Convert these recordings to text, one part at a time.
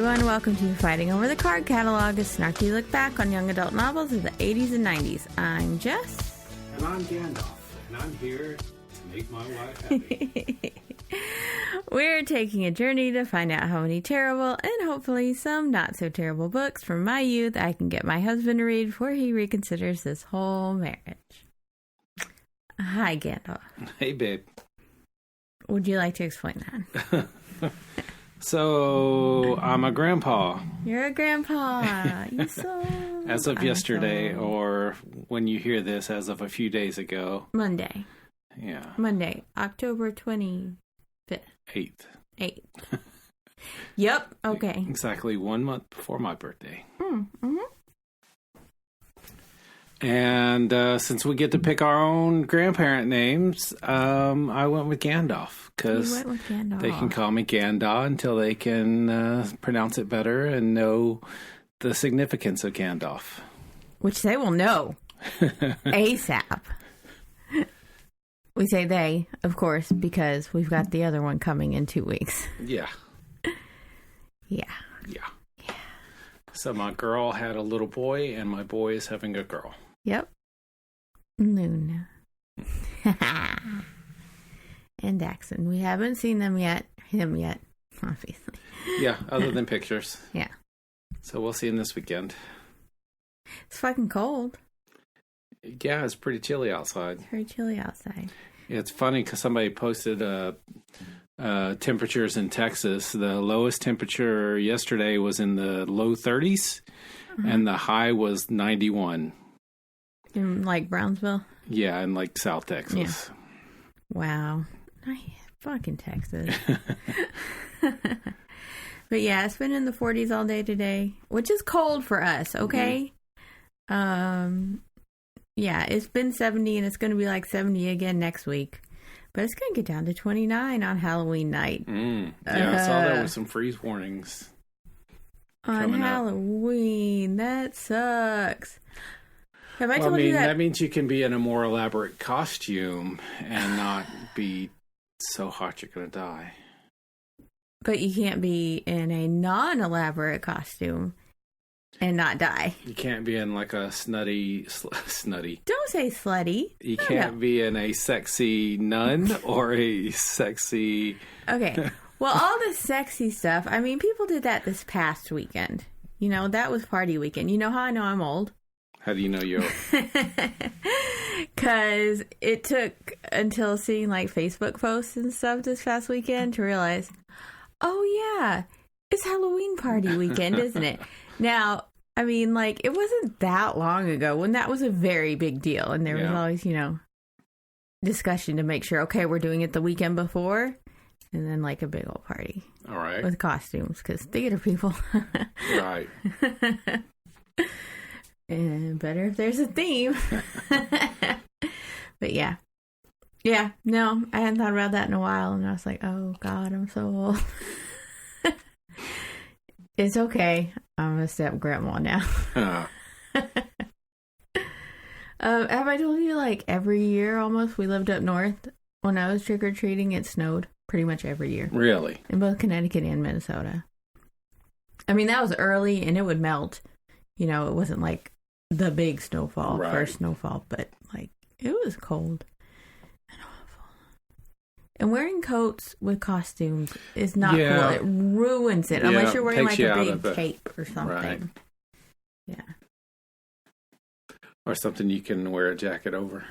everyone. Welcome to Fighting Over the Card Catalog, a snarky look back on young adult novels of the 80s and 90s. I'm Jess. And I'm Gandalf, and I'm here to make my wife happy. We're taking a journey to find out how many terrible and hopefully some not so terrible books from my youth I can get my husband to read before he reconsiders this whole marriage. Hi, Gandalf. Hey, babe. Would you like to explain that? So, I'm a grandpa. You're a grandpa. You so... As of yesterday, or when you hear this, as of a few days ago. Monday. Yeah. Monday, October 25th. 8th. Yep. Okay. Exactly 1 month before my birthday. Mm-hmm. And since we get to pick our own grandparent names, I went with Gandalf. Because they can call me Ganda until they can pronounce it better and know the significance of Gandalf. Which they will know ASAP. We say they, of course, because we've got the other one coming in 2 weeks. Yeah. Yeah. So my girl had a little boy, and my boy is having a girl. Yep. Luna. And Daxon. We haven't seen him yet, obviously. Yeah, other than pictures. Yeah. So we'll see him this weekend. It's fucking cold. Yeah, it's pretty chilly outside. It's very chilly outside. Yeah, it's funny because somebody posted temperatures in Texas. The lowest temperature yesterday was in the low 30s, and the high was 91. In, like, Brownsville? Yeah, in, like, South Texas. Yeah. Wow. Fucking Texas. But yeah, it's been in the 40s all day today, which is cold for us, okay? Mm-hmm. Yeah, it's been 70 and it's going to be like 70 again next week. But it's going to get down to 29 on Halloween night. Yeah, I saw there was some freeze warnings. On Halloween. That sucks. Have I told you that? That means you can be in a more elaborate costume and not be so hot you're going to die. But you can't be in a non-elaborate costume and not die. You can't be in like a snutty. Don't say slutty. You can't be in a sexy nun or a sexy... Okay. Well, all the sexy stuff, I mean, people did that this past weekend. You know, that was party weekend. You know how I know I'm old? How do you know you're old? Because it took until seeing like Facebook posts and stuff this past weekend to realize, oh yeah, it's Halloween party weekend, isn't it? Now, I mean, like, it wasn't that long ago when that was a very big deal. And there was always, you know, discussion to make sure, okay, we're doing it the weekend before. And then, like, a big old party. All right. With costumes, because theater people. Right. And better if there's a theme. But yeah. Yeah, no, I hadn't thought about that in a while. And I was like, oh, God, I'm so old. It's okay. I'm a step grandma now. Have I told you, like, every year almost we lived up north? When I was trick-or-treating, it snowed pretty much every year. Really? In both Connecticut and Minnesota. I mean, that was early and it would melt. You know, it wasn't like the big snowfall, first snowfall, but like it was cold and awful. And wearing coats with costumes is not cool. It ruins it unless you're wearing like a big cape or something. Right. Yeah. Or something you can wear a jacket over.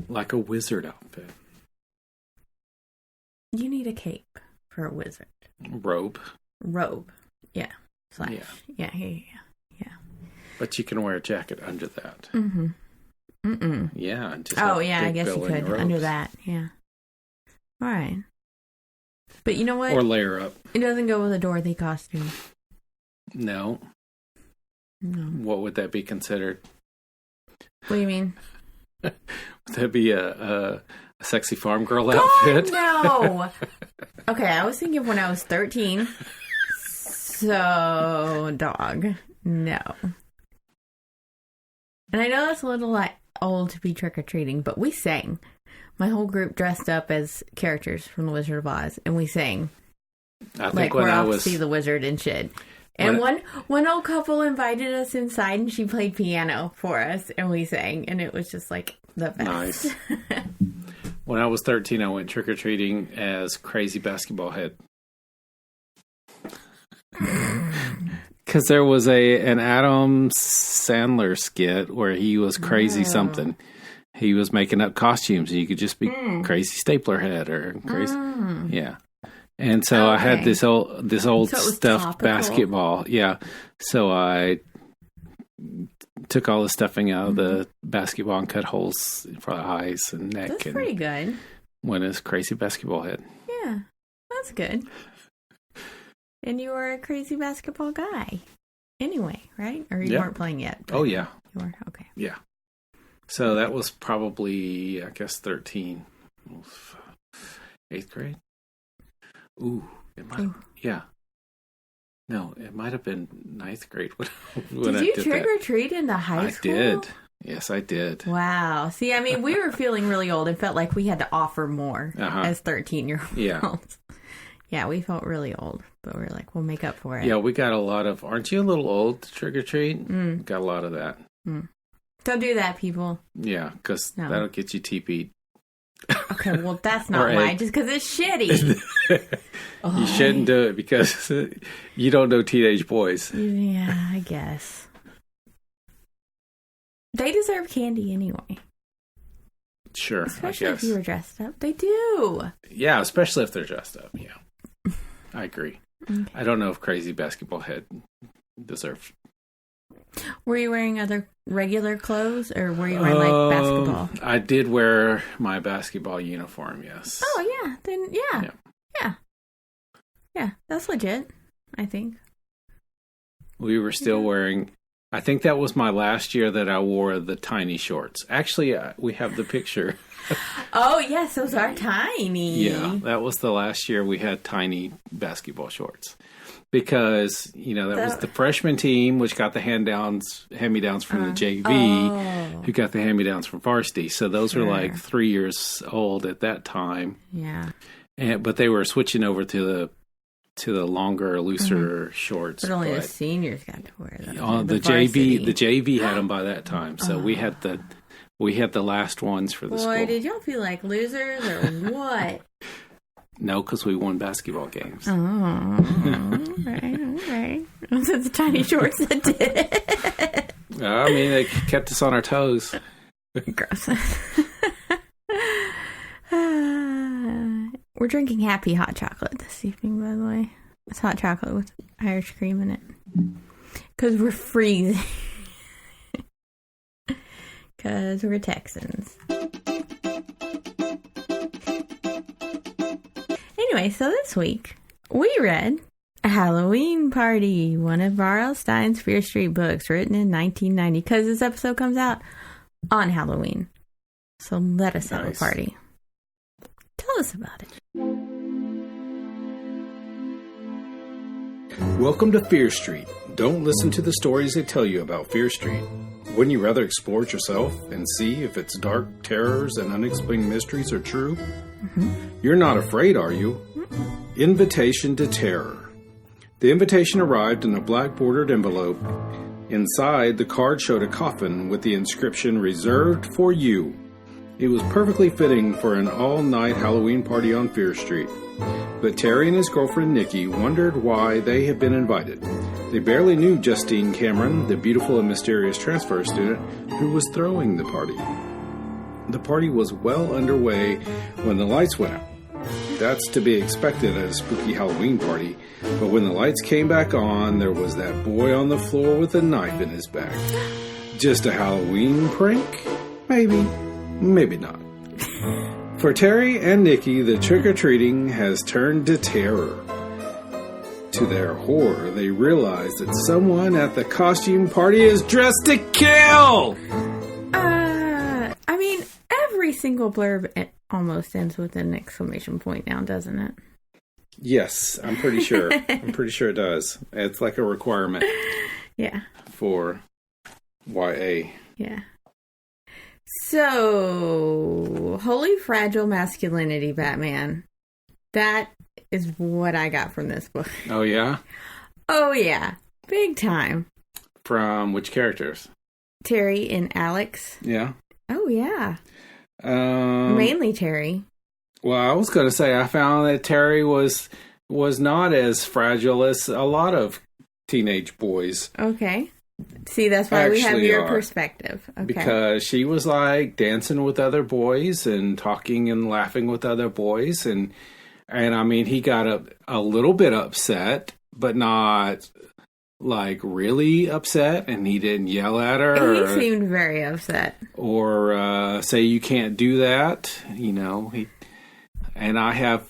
Like a wizard outfit. You need a cape for a wizard. Robe. Yeah. Yeah. But you can wear a jacket under that. Mm-hmm. Mm-mm. Yeah. Just I guess you could under that. Yeah. All right. But you know what? Or layer up. It doesn't go with a Dorothy costume. No. What would that be considered? What do you mean? Would that be a sexy farm girl outfit? No. Okay, I was thinking of when I was 13. So, dog. No. And I know that's a little like old to be trick-or-treating, but we sang. My whole group dressed up as characters from The Wizard of Oz, and we sang. I think like when we're I off was to see the wizard and shit. And one old couple invited us inside, and she played piano for us, and we sang, and it was just like the best. Nice. When I was 13, I went trick or treating as Crazy Basketball Head. Because there was an Adam Sandler skit where he was crazy something. He was making up costumes. You could just be Crazy Stapler Head or Crazy, yeah. And so I had this old stuffed topical basketball. Yeah. So I took all the stuffing out of the basketball and cut holes for the eyes and neck. That's pretty good. Went as Crazy Basketball Head. Yeah, that's good. And you were a crazy basketball guy. Anyway, right? Or you weren't playing yet? Oh, yeah. You were? Okay. Yeah. So that was probably, I guess, 13. 8th grade? Ooh, it might. Yeah. No, it might have been 9th grade when did you trick or treat in the high school? I did. Yes, I did. Wow. See, I mean, we were feeling really old and felt like we had to offer more as 13-year-olds. Yeah. Yeah, we felt really old, but we were like, we'll make up for it. Yeah, we got a lot of, aren't you a little old to trick or treat? Got a lot of that. Don't do that, people. Yeah, because that'll get you TP'd. Okay, well, that's not why, just because it's shitty. You shouldn't do it because you don't know teenage boys. Yeah, I guess. They deserve candy anyway. Sure, especially if you were dressed up. They do. Yeah, especially if they're dressed up. Yeah, I agree. Okay. I don't know if Crazy Basketball Head deserved. Were you wearing other regular clothes, or were you wearing like basketball? I did wear my basketball uniform. Yes. Oh yeah, then yeah. That's legit. I think we were still wearing. I think that was my last year that I wore the tiny shorts. Actually, we have the picture. Oh, yes, those are tiny. Yeah, that was the last year we had tiny basketball shorts. Because, that was the freshman team, which got the hand-me-downs from the JV, who got the hand-me-downs from varsity. So those were like 3 years old at that time. Yeah. But they were switching over to the longer, looser shorts. But only the seniors got to wear them. The JV had them by that time. So we had the last ones for the school. Boy, did y'all feel like losers or what? No, because we won basketball games. Oh, right. Was it the tiny shorts that did it? I mean, they kept us on our toes. Gross. We're drinking Happy Hot Chocolate this evening, by the way. It's hot chocolate with Irish cream in it. Because we're freezing. Because we're Texans. Anyway, so this week, we read A Halloween Party, one of R.L. Stine's Fear Street books, written in 1990, because this episode comes out on Halloween. So let us have a party. Tell us about it. Welcome to Fear Street. Don't listen to the stories they tell you about Fear Street. Wouldn't you rather explore it yourself and see if its dark terrors and unexplained mysteries are true? Mm-hmm. You're not afraid, are you? Mm-mm. Invitation to Terror. The invitation arrived in a black bordered envelope. Inside, the card showed a coffin with the inscription, "Reserved for you." It was perfectly fitting for an all-night Halloween party on Fear Street. But Terry and his girlfriend Nikki wondered why they had been invited. They barely knew Justine Cameron, the beautiful and mysterious transfer student who was throwing the party. The party was well underway when the lights went out. That's to be expected at a spooky Halloween party, but when the lights came back on, there was that boy on the floor with a knife in his back. Just a Halloween prank? Maybe. Maybe not. For Terry and Nikki, the trick-or-treating has turned to terror. To their horror, they realize that someone at the costume party is dressed to kill! I mean, every single blurb almost ends with an exclamation point now, doesn't it? Yes, I'm pretty sure. I'm pretty sure it does. It's like a requirement. Yeah. For YA. Yeah. So, Holy Fragile Masculinity, Batman. That is what I got from this book. Oh, yeah? Oh, yeah. Big time. From which characters? Terry and Alex. Yeah. Oh, yeah. Mainly Terry. Well, I was going to say, I found that Terry was not as fragile as a lot of teenage boys. Okay. See, that's why we have your perspective. Okay. Because she was like dancing with other boys and talking and laughing with other boys. And I mean, he got a little bit upset, but not like really upset. And he didn't yell at her. He seemed very upset. Or say, you can't do that. You know, and I have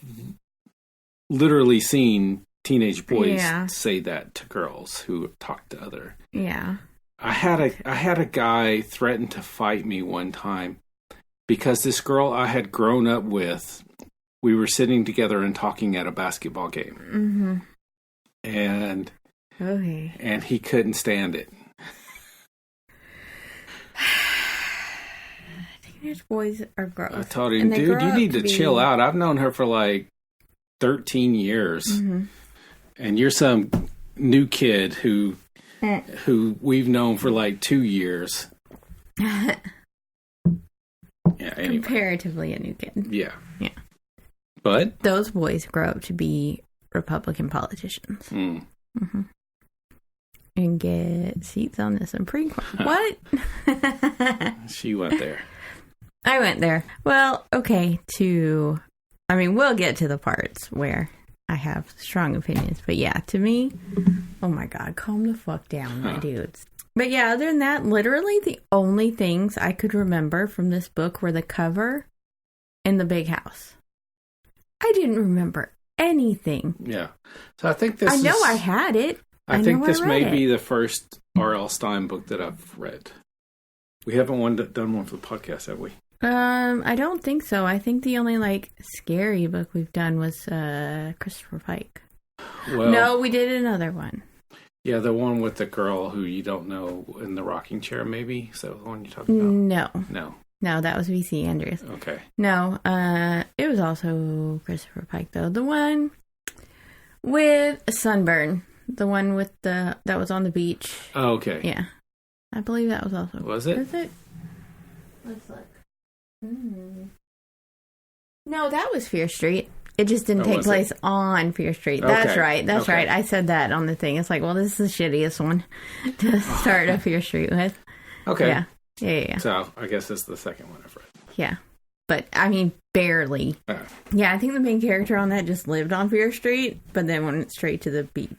literally seen teenage boys say that to girls who talk to other. Yeah. I had a guy threaten to fight me one time because this girl I had grown up with, we were sitting together and talking at a basketball game. Mm-hmm. And he couldn't stand it. Teenage boys are gross. I told him, dude, you need to chill out. I've known her for like 13 years. Mm-hmm. And you're some new kid who we've known for like 2 years. Yeah, anyway. Comparatively a new kid. Yeah. Yeah. But those boys grow up to be Republican politicians. Mm. Mm-hmm. And get seats on the Supreme Court. What? She went there. I went there. Well, okay, we'll get to the parts where I have strong opinions. But yeah, to me, oh my God, calm the fuck down, my dudes. But yeah, other than that, literally the only things I could remember from this book were the cover and the big house. I didn't remember anything. Yeah. So I think I know I had it. I think this may be the first R.L. Stine book that I've read. We haven't done one for the podcast, have we? I don't think so. I think the only scary book we've done was Christopher Pike. Well, no, we did another one. Yeah, the one with the girl who you don't know in the rocking chair, maybe? Is that the one you're talking about? No, that was V.C. Andrews. Okay. No, it was also Christopher Pike, though. The one with a sunburn. The one with that was on the beach. Oh, okay. Yeah. I believe that was also. Was it? Was it? Let's look. No, that was Fear Street. It just didn't take place on Fear Street. That's right. That's right. I said that on the thing. It's like, well, this is the shittiest one to start a Fear Street with. Okay. Yeah. So I guess this is the second one I've read. Yeah. But, I mean, barely. Yeah, I think the main character on that just lived on Fear Street, but then went straight to the beach.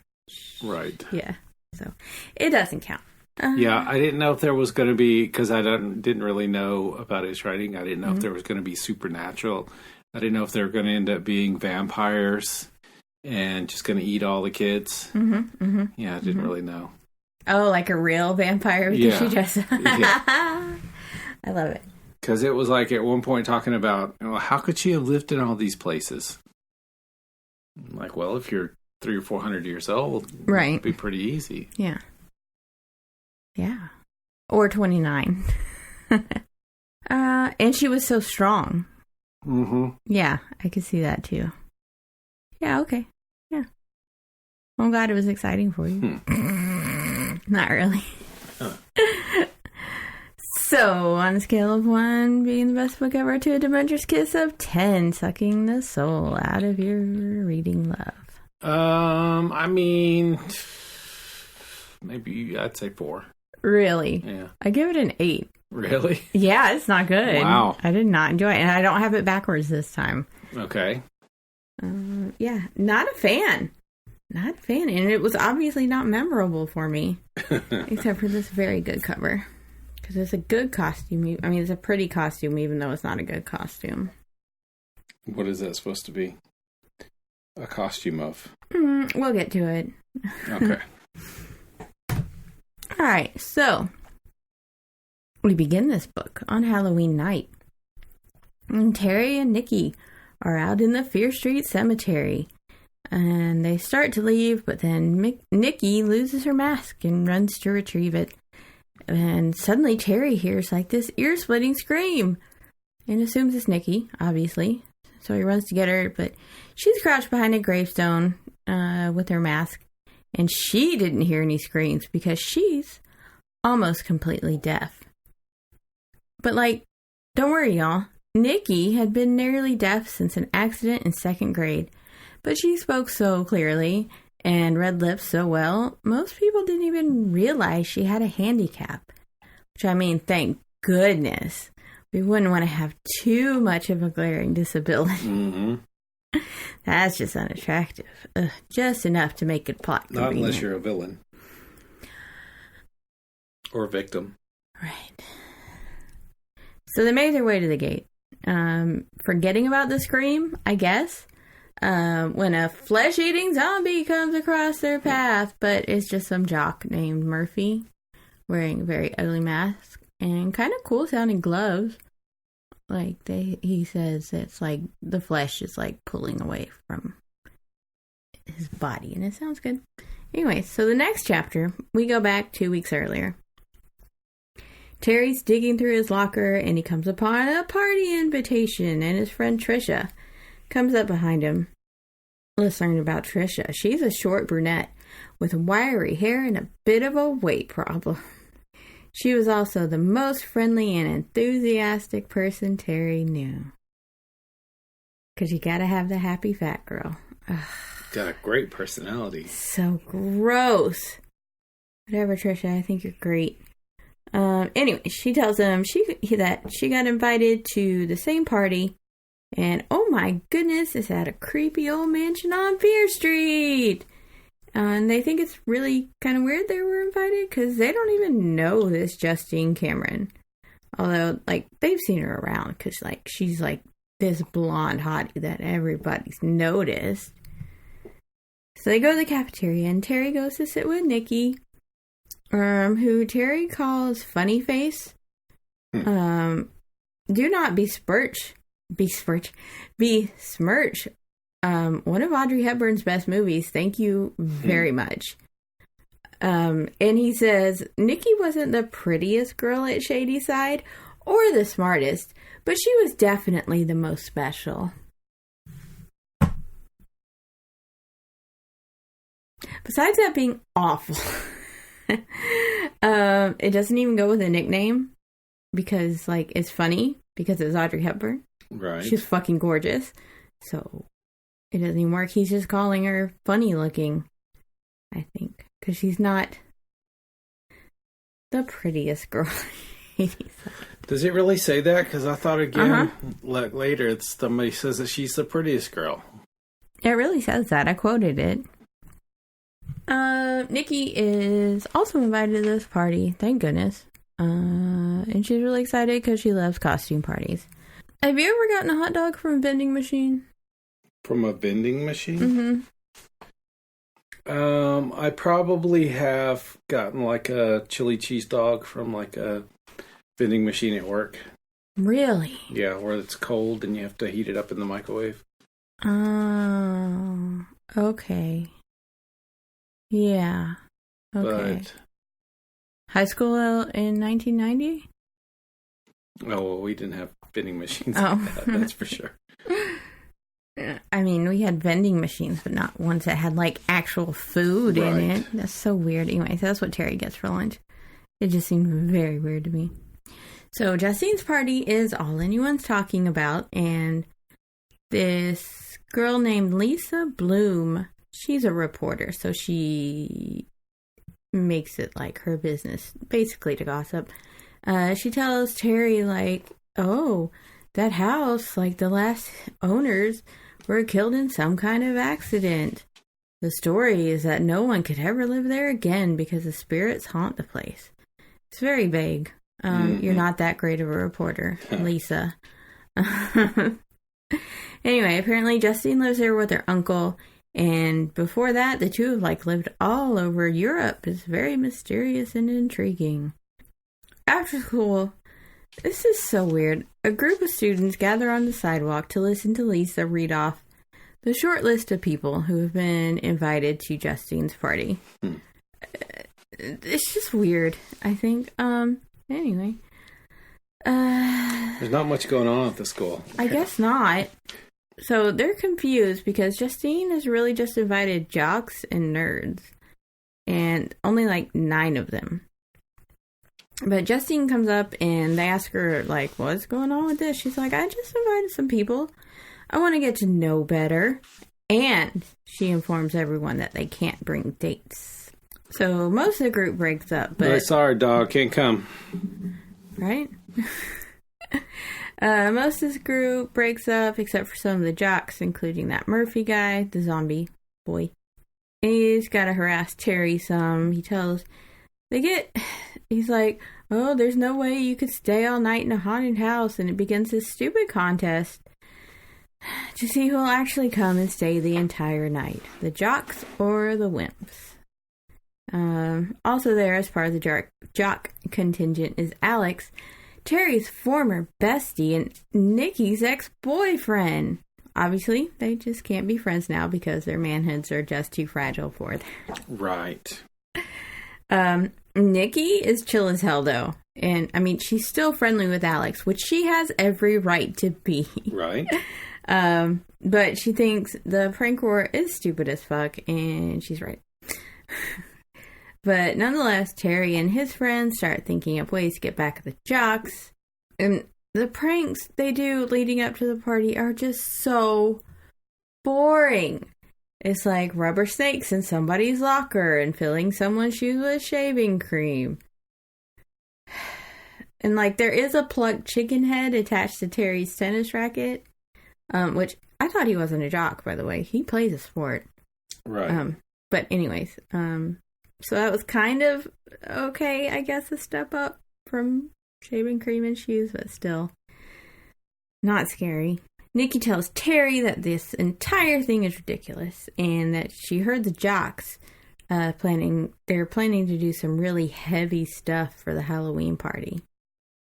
Right. Yeah. So, it doesn't count. Yeah, I didn't know if there was going to be, because I didn't really know about his writing. I didn't know if there was going to be supernatural. I didn't know if they were going to end up being vampires and just going to eat all the kids. Yeah, I didn't really know. Oh, like a real vampire with the shoe dress. I love it. Because it was like at one point talking about, how could she have lived in all these places? I'm like, well, if you're 300 or 400 years old, right, it'd be pretty easy. Yeah. Yeah. Or 29. And she was so strong. Mm-hmm. Yeah, I could see that too. Yeah, okay. Yeah. Well, I'm glad it was exciting for you. Not really. So, on a scale of 1 being the best book ever to a Dementor's kiss of 10 sucking the soul out of your reading love. I mean, maybe I'd say 4. Really? Yeah. I give it an 8. Really? Yeah, it's not good. Wow. I did not enjoy it. And I don't have it backwards this time. Okay. Yeah, not a fan. Not a fan. And it was obviously not memorable for me. Except for this very good cover. Because it's a good costume. I mean, it's a pretty costume, even though it's not a good costume. What is that supposed to be? A costume of? We'll get to it. Okay. All right, so we begin this book on Halloween night. And Terry and Nikki are out in the Fear Street Cemetery. And they start to leave, but then Nikki loses her mask and runs to retrieve it. And suddenly Terry hears this ear-splitting scream. And assumes it's Nikki, obviously. So he runs to get her, but she's crouched behind a gravestone with her mask. And she didn't hear any screams because she's almost completely deaf. But, like, don't worry, y'all. Nikki had been nearly deaf since an accident in 2nd grade. But she spoke so clearly and read lips so well, most people didn't even realize she had a handicap. Which, I mean, thank goodness. We wouldn't want to have too much of a glaring disability. Mm-hmm. That's just unattractive. Just enough to make it plot convenient. Not unless you're a villain. Or a victim. Right. So they made their way to the gate. Forgetting about the scream, I guess. When a flesh-eating zombie comes across their path, but it's just some jock named Murphy wearing a very ugly mask and kind of cool-sounding gloves. Like, he says it's like the flesh is like pulling away from his body, and it sounds good. Anyway, so the next chapter, we go back 2 weeks earlier. Terry's digging through his locker, and he comes upon a party invitation, and his friend Trisha comes up behind him. Let's learn about Trisha. She's a short brunette with wiry hair and a bit of a weight problem. She was also the most friendly and enthusiastic person Terry knew. Because you gotta have the happy fat girl. Ugh. Got a great personality. So gross. Whatever, Trisha, I think you're great. Anyway, she tells him that she got invited to the same party. And oh my goodness, it's at a creepy old mansion on Fear Street. And they think it's really kind of weird they were invited because they don't even know this Justine Cameron. Although, like, they've seen her around because, like, she's like this blonde hottie that everybody's noticed. So they go to the cafeteria and Terry goes to sit with Nikki, who Terry calls Funny Face. Do not besmirch. One of Audrey Hepburn's best movies. Thank you very much. And he says, Nikki wasn't the prettiest girl at Shadyside or the smartest, but she was definitely the most special. Besides that being awful, it doesn't even go with a nickname because, like, it's funny because it's Audrey Hepburn. Right. She's fucking gorgeous. So it doesn't even work. He's just calling her funny looking, I think. Because she's not the prettiest girl. Does it really say that? Because I thought again, later, somebody says that she's the prettiest girl. It really says that. I quoted it. Nikki is also invited to this party. Thank goodness. And she's really excited because she loves costume parties. Have you ever gotten a hot dog from a vending machine? From a vending machine? Mm-hmm. I probably have gotten like a chili cheese dog from like a vending machine at work. Really? Yeah, where it's cold and you have to heat it up in the microwave. Oh, okay. Yeah. Okay. But, high school in 1990? Oh, well, we didn't have vending machines like that, that's for sure. I mean, we had vending machines, but not ones that had, like, actual food in it. That's so weird. Anyway, so that's what Terry gets for lunch. It just seemed very weird to me. So, Justine's party is all anyone's talking about, and this girl named Lisa Bloom, she's a reporter, so she makes it, like, her business, basically, to gossip. She tells Terry, like, oh, that house, like, the last owners were killed in some kind of accident. The story is that no one could ever live there again because the spirits haunt the place. It's very vague. You're not that great of a reporter, Lisa. Anyway, apparently Justine lives there with her uncle, and before that, the two have, like, lived all over Europe. It's very mysterious and intriguing. After school, this is so weird. A group of students gather on the sidewalk to listen to Lisa read off the short list of people who have been invited to Justine's party. It's just weird, I think. Anyway. There's not much going on at the school. I guess not. So they're confused because Justine has really just invited jocks and nerds. And only like 9 of them. But Justine comes up and they ask her, like, what's going on with this? She's like, I just invited some people. I want to get to know better. And she informs everyone that they can't bring dates. So most of the group breaks up. But sorry, dog. Can't come. Right? Most of this group breaks up except for some of the jocks, including that Murphy guy, the zombie boy. He's got to harass Terry some. He's like, oh, there's no way you could stay all night in a haunted house. And it begins this stupid contest to see who'll actually come and stay the entire night. The jocks or the wimps. Also there as part of the jock contingent is Alex, Terry's former bestie and Nikki's ex-boyfriend. Obviously, they just can't be friends now because their manhoods are just too fragile for that. Right. Nikki is chill as hell, though. And, I mean, she's still friendly with Alex, which she has every right to be. Right. But she thinks the prank war is stupid as fuck, and she's right. But nonetheless, Terry and his friends start thinking up ways to get back at the jocks. And the pranks they do leading up to the party are just so boring. It's like rubber snakes in somebody's locker and filling someone's shoes with shaving cream. And like there is a plucked chicken head attached to Terry's tennis racket, which I thought he wasn't a jock, by the way. He plays a sport. Right. But anyways, so that was kind of okay, I guess, a step up from shaving cream and shoes, but still not scary. Nikki tells Terry that this entire thing is ridiculous and that she heard the jocks they're planning to do some really heavy stuff for the Halloween party.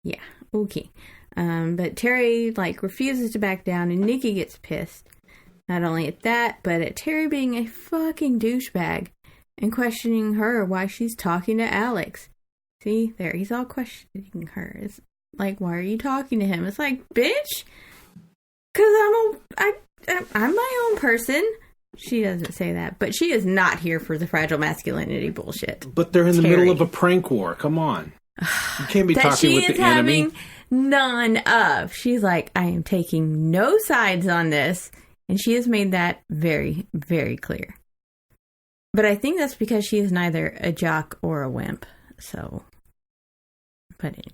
Yeah, okay. But Terry refuses to back down and Nikki gets pissed. Not only at that, but at Terry being a fucking douchebag and questioning her why she's talking to Alex. See, there, he's all questioning her. It's like, why are you talking to him? It's like, bitch, because I'm my own person. She doesn't say that, but she is not here for the fragile masculinity bullshit. But they're in the middle of a prank war. Come on. You can't be talking with the enemy. Having none of. She's like, I am taking no sides on this. And she has made that very, very clear. But I think that's because she is neither a jock or a wimp. So, but anyway.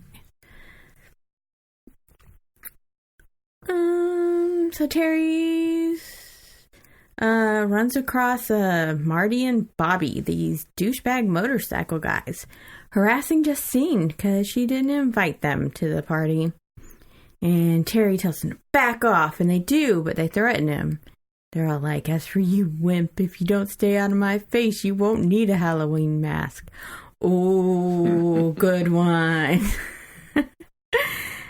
So Terry's runs across Marty and Bobby, these douchebag motorcycle guys, harassing Justine because she didn't invite them to the party. And Terry tells them to back off, and they do, but they threaten him. They're all like, as for you, wimp, if you don't stay out of my face, you won't need a Halloween mask. Oh, good one.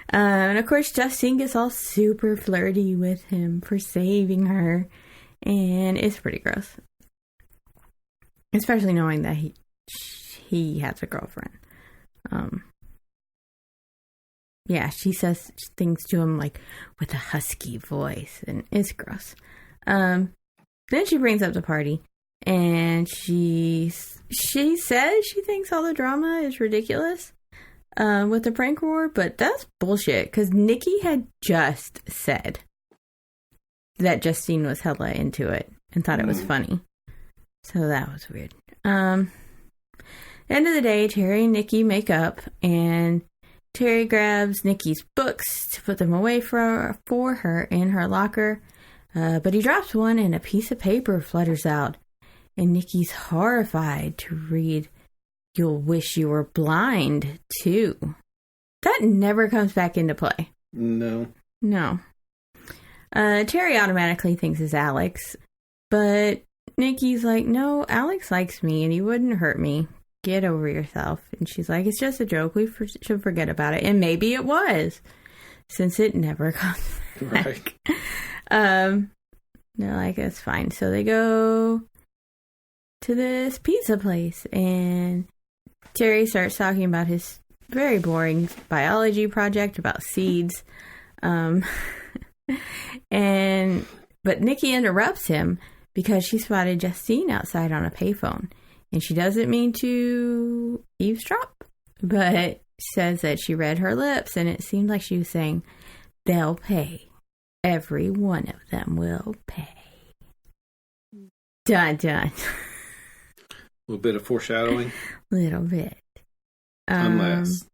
And of course, Justine gets all super flirty with him for saving her. And it's pretty gross. Especially knowing that he has a girlfriend. Yeah, she says things to him like with a husky voice, and it's gross. Then she brings up the party, and she says she thinks all the drama is ridiculous with the prank war, but that's bullshit, because Nikki had just said that Justine was hella into it and thought it was funny. So that was weird. End of the day, Terry and Nikki make up, and Terry grabs Nikki's books to put them away for her in her locker, but he drops one and a piece of paper flutters out, and Nikki's horrified to read, "You'll wish you were blind, too." That never comes back into play. No. Terry automatically thinks it's Alex, but Nikki's like, no, Alex likes me and he wouldn't hurt me. Get over yourself. And she's like, it's just a joke. We should forget about it. And maybe it was, since it never comes back. Right. They're like, it's fine. So they go to this pizza place, and Terry starts talking about his very boring biology project about seeds. But Nikki interrupts him because she spotted Justine outside on a payphone. And she doesn't mean to eavesdrop, but says that she read her lips and it seemed like she was saying, they'll pay. Every one of them will pay. Dun dun. A little bit of foreshadowing. Little bit. Unless.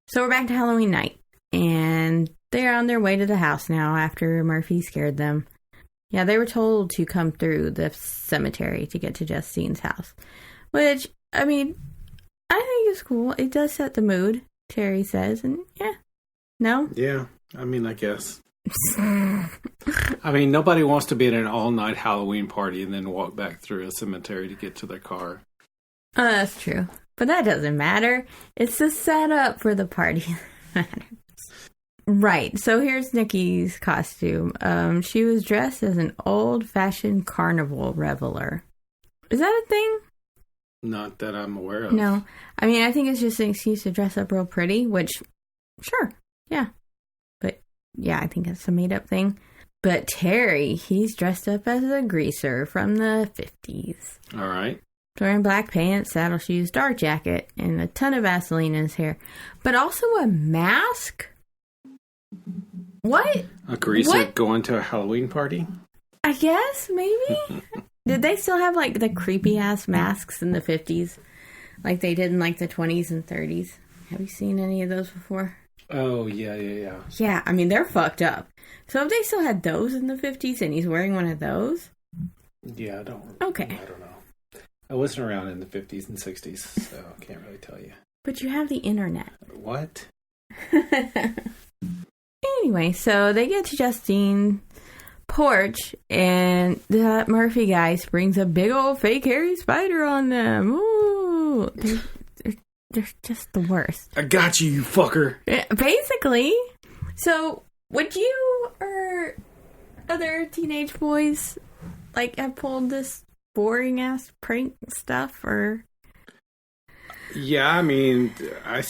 So we're back to Halloween night. And they're on their way to the house now after Murphy scared them. Yeah, they were told to come through the cemetery to get to Justine's house. Which, I mean, I think is cool. It does set the mood, Terry says. And yeah. No? Yeah, I mean, I guess. I mean, nobody wants to be at an all-night Halloween party and then walk back through a cemetery to get to their car. Oh, that's true. But that doesn't matter. It's the setup for the party that matters. Right. So here's Nikki's costume. She was dressed as an old-fashioned carnival reveler. Is that a thing? Not that I'm aware of. No. I mean, I think it's just an excuse to dress up real pretty, which, sure. Yeah. But, yeah, I think it's a made-up thing. But Terry, he's dressed up as a greaser from the 50s. All right. Wearing black pants, saddle shoes, dark jacket, and a ton of Vaseline in his hair. But also a mask? What? A greaser going to a Halloween party? I guess, maybe? Did they still have, like, the creepy-ass masks in the 50s? Like they did in, like, the 20s and 30s? Have you seen any of those before? Oh, yeah. Yeah, I mean, they're fucked up. So if they still had those in the 50s and he's wearing one of those? Yeah, I don't Okay. I don't know. I wasn't around in the 50s and 60s, so I can't really tell you. But you have the internet. What? Anyway, so they get to Justine's porch, and that Murphy guy springs a big old fake hairy spider on them. Ooh, they're just the worst. I got you, you fucker. Basically. So, would you or other teenage boys, like, have pulled this boring-ass prank stuff, or? Yeah, I mean, I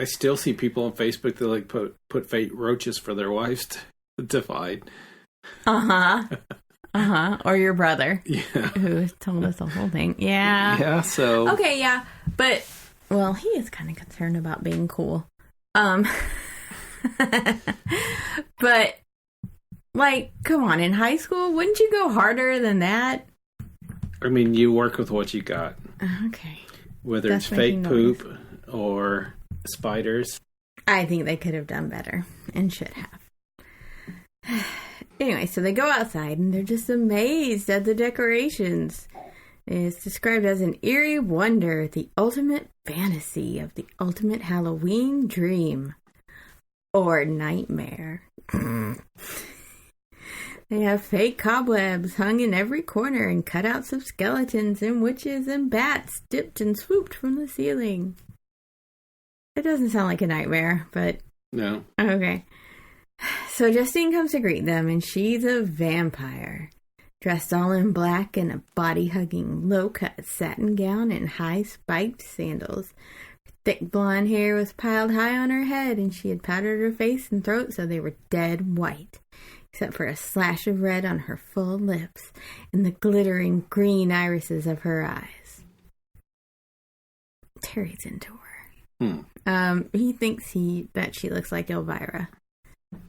still see people on Facebook that, like, put fake roaches for their wives to fight. Or your brother. Yeah. Who told us the whole thing. Yeah. Yeah, so. Okay, yeah. But, well, he is kind of concerned about being cool. But, like, come on, in high school, wouldn't you go harder than that? I mean, you work with what you got. Okay. Whether it's fake poop or spiders. I think they could have done better and should have. Anyway, so they go outside and they're just amazed at the decorations. It's described as an eerie wonder, the ultimate fantasy of the ultimate Halloween dream. Or nightmare. They have fake cobwebs hung in every corner and cutouts of skeletons and witches and bats dipped and swooped from the ceiling. It doesn't sound like a nightmare, but... No. Okay. So Justine comes to greet them, and she's a vampire. Dressed all in black in a body-hugging, low-cut satin gown and high spiked sandals. Her thick blonde hair was piled high on her head, and she had powdered her face and throat so they were dead white, except for a slash of red on her full lips and the glittering green irises of her eyes. Terry's into her. He thinks that she looks like Elvira.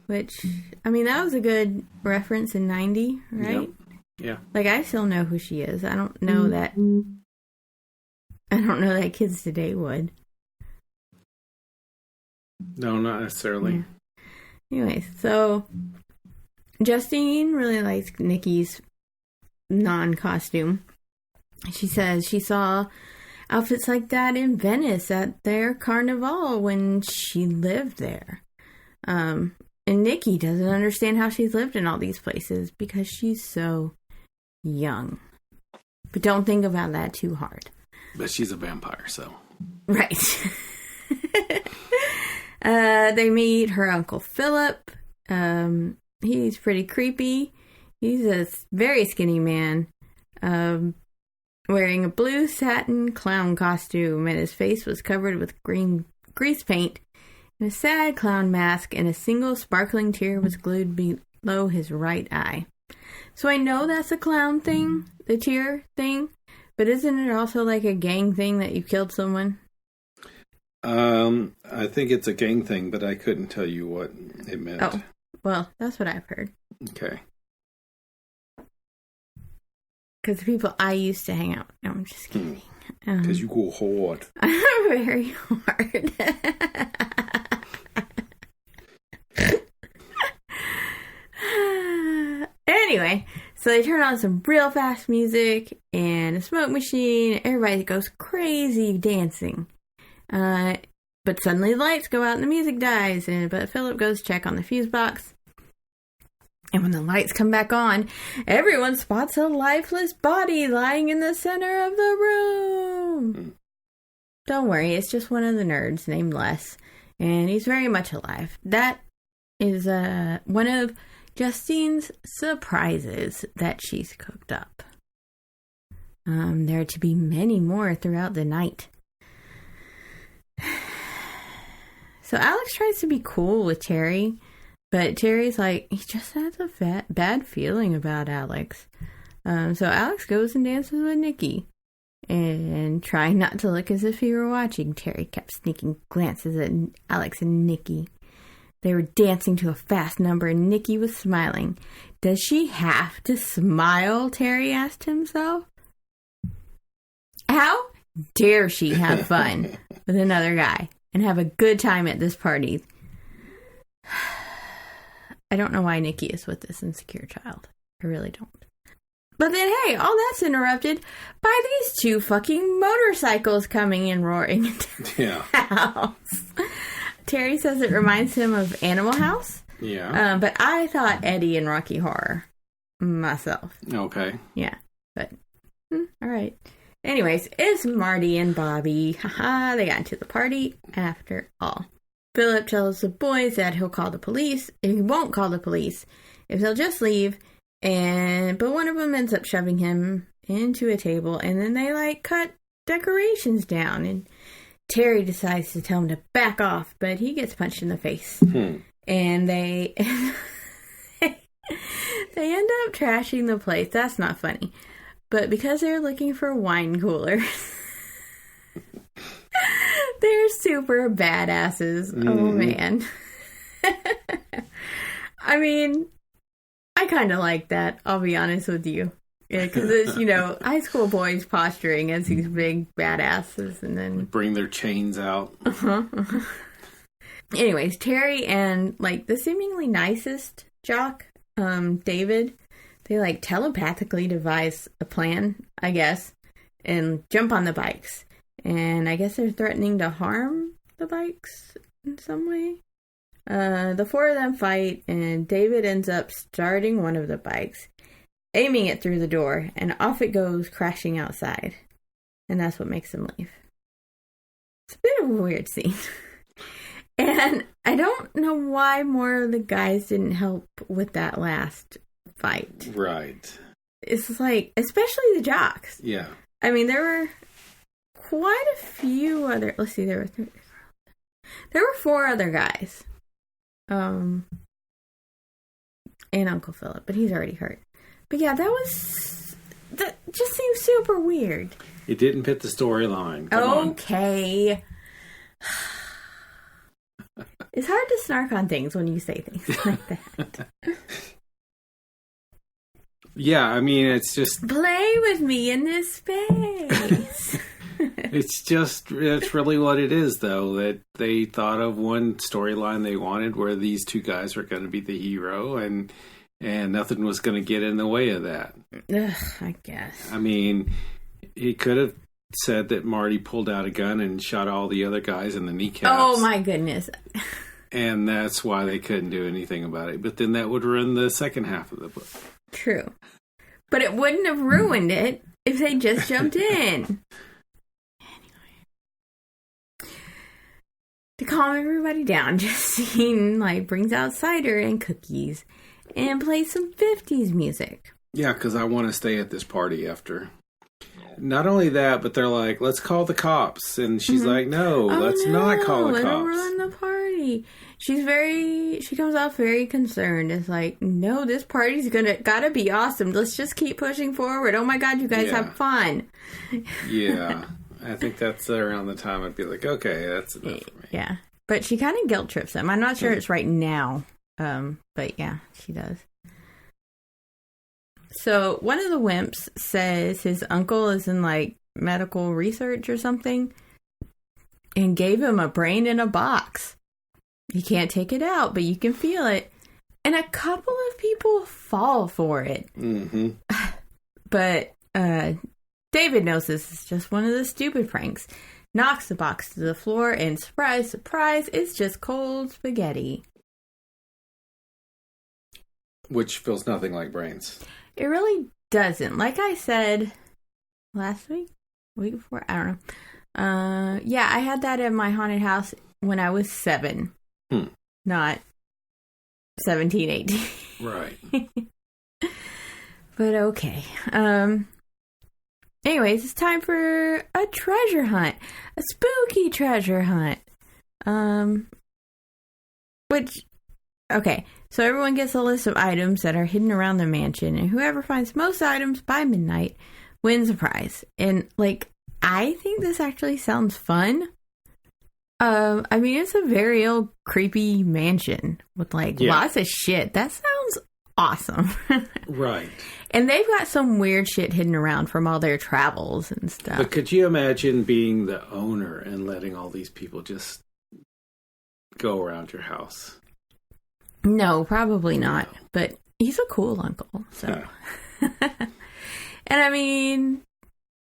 Which, I mean, that was a good reference in 90, right? Yep. Yeah. Like, I still know who she is. I don't know that kids today would. No, not necessarily. Yeah. Anyways, so Justine really likes Nikki's non-costume. She says she saw outfits like that in Venice at their carnival when she lived there. And Nikki doesn't understand how she's lived in all these places because she's so young. But don't think about that too hard. But she's a vampire, so. Right. They meet her Uncle Philip. He's pretty creepy. He's a very skinny man, wearing a blue satin clown costume, and his face was covered with green grease paint. and a sad clown mask, and a single sparkling tear was glued below his right eye. So I know that's a clown thing, the tear thing, but isn't it also like a gang thing that you killed someone? I think it's a gang thing, but I couldn't tell you what it meant. Oh, well, that's what I've heard. Okay. Because the people I used to hang out. No, I'm just kidding. Because you go hard. I'm very hard. Anyway, so they turn on some real fast music and a smoke machine. Everybody goes crazy dancing. But suddenly the lights go out and the music dies. But Philip goes check on the fuse box. And when the lights come back on, everyone spots a lifeless body lying in the center of the room. Don't worry, it's just one of the nerds named Les. And he's very much alive. That is one of Justine's surprises that she's cooked up. There are to be many more throughout the night. So Alex tries to be cool with Terry, but Terry's like, he just has a bad feeling about Alex. So Alex goes and dances with Nikki. And trying not to look as if he were watching, Terry kept sneaking glances at Alex and Nikki. They were dancing to a fast number and Nikki was smiling. Does she have to smile? Terry asked himself. How dare she have fun with another guy and have a good time at this party? I don't know why Nikki is with this insecure child. I really don't. But then, hey, all that's interrupted by these two fucking motorcycles coming and roaring into the house. Terry says it reminds him of Animal House. Yeah. But I thought Eddie and Rocky Horror myself. Okay. Yeah. But, all right. Anyways, it's Marty and Bobby. Haha, they got into the party after all. Philip tells the boys that he'll call the police. He won't call the police if they'll just leave. But one of them ends up shoving him into a table, and then they cut decorations down. And Terry decides to tell him to back off, but he gets punched in the face. And they they end up trashing the place. That's not funny. But because they're looking for wine coolers, they're super badasses. Oh, man. I mean, I kind of like that, I'll be honest with you. Yeah, because it's, high school boys posturing as these big badasses, and then bring their chains out. Anyways, Terry and, the seemingly nicest jock, David, they, telepathically devise a plan, I guess, and jump on the bikes. And I guess they're threatening to harm the bikes in some way. The four of them fight, and David ends up starting one of the bikes, aiming it through the door, and off it goes crashing outside. And that's what makes them leave. It's a bit of a weird scene. And I don't know why more of the guys didn't help with that last fight. Right. It's especially the jocks. Yeah. I mean, there were quite a few other... Let's see, there were 4 other guys. And Uncle Philip, but he's already hurt. But yeah, that just seems super weird. It didn't fit the storyline. Okay. It's hard to snark on things when you say things like that. Yeah, I mean, it's just... Play with me in this space. It's really what it is, though, that they thought of one storyline they wanted where these two guys were going to be the hero, and nothing was going to get in the way of that. Ugh, I guess. I mean, he could have said that Marty pulled out a gun and shot all the other guys in the kneecaps. Oh, my goodness. And that's why they couldn't do anything about it. But then that would ruin the second half of the book. True. But it wouldn't have ruined it if they just jumped in. To calm everybody down, Justine brings out cider and cookies and plays some 50s music. Yeah, because I want to stay at this party after. Not only that, but they're like, let's call the cops. And she's like, no, let's not call the cops. It'll ruin the party. party. She comes off very concerned. It's like, no, this party's gotta be awesome. Let's just keep pushing forward. Oh my God, you guys have fun. Yeah. I think that's around the time I'd be like, okay, that's enough for me. Yeah. But she kind of guilt trips them. I'm not sure it's right now. But yeah, she does. So one of the wimps says his uncle is in like medical research or something and gave him a brain in a box. You can't take it out, but you can feel it. And a couple of people fall for it. Mm-hmm. But David knows this is just one of the stupid pranks. Knocks the box to the floor and surprise, surprise, it's just cold spaghetti. Which feels nothing like brains. It really doesn't. Like I said last week before, I don't know. Yeah, I had that in my haunted house when I was 7. Not 17, 18. Right. But okay. Anyways, it's time for a treasure hunt. A spooky treasure hunt. Okay, so everyone gets a list of items that are hidden around the mansion, and whoever finds most items by midnight wins a prize. And, like, I think this actually sounds fun. I mean, it's a very old, creepy mansion with, like, lots of shit. That sounds awesome. Right. And they've got some weird shit hidden around from all their travels and stuff. But could you imagine being the owner and letting all these people just go around your house? No, probably not. But he's a cool uncle, so. And I mean,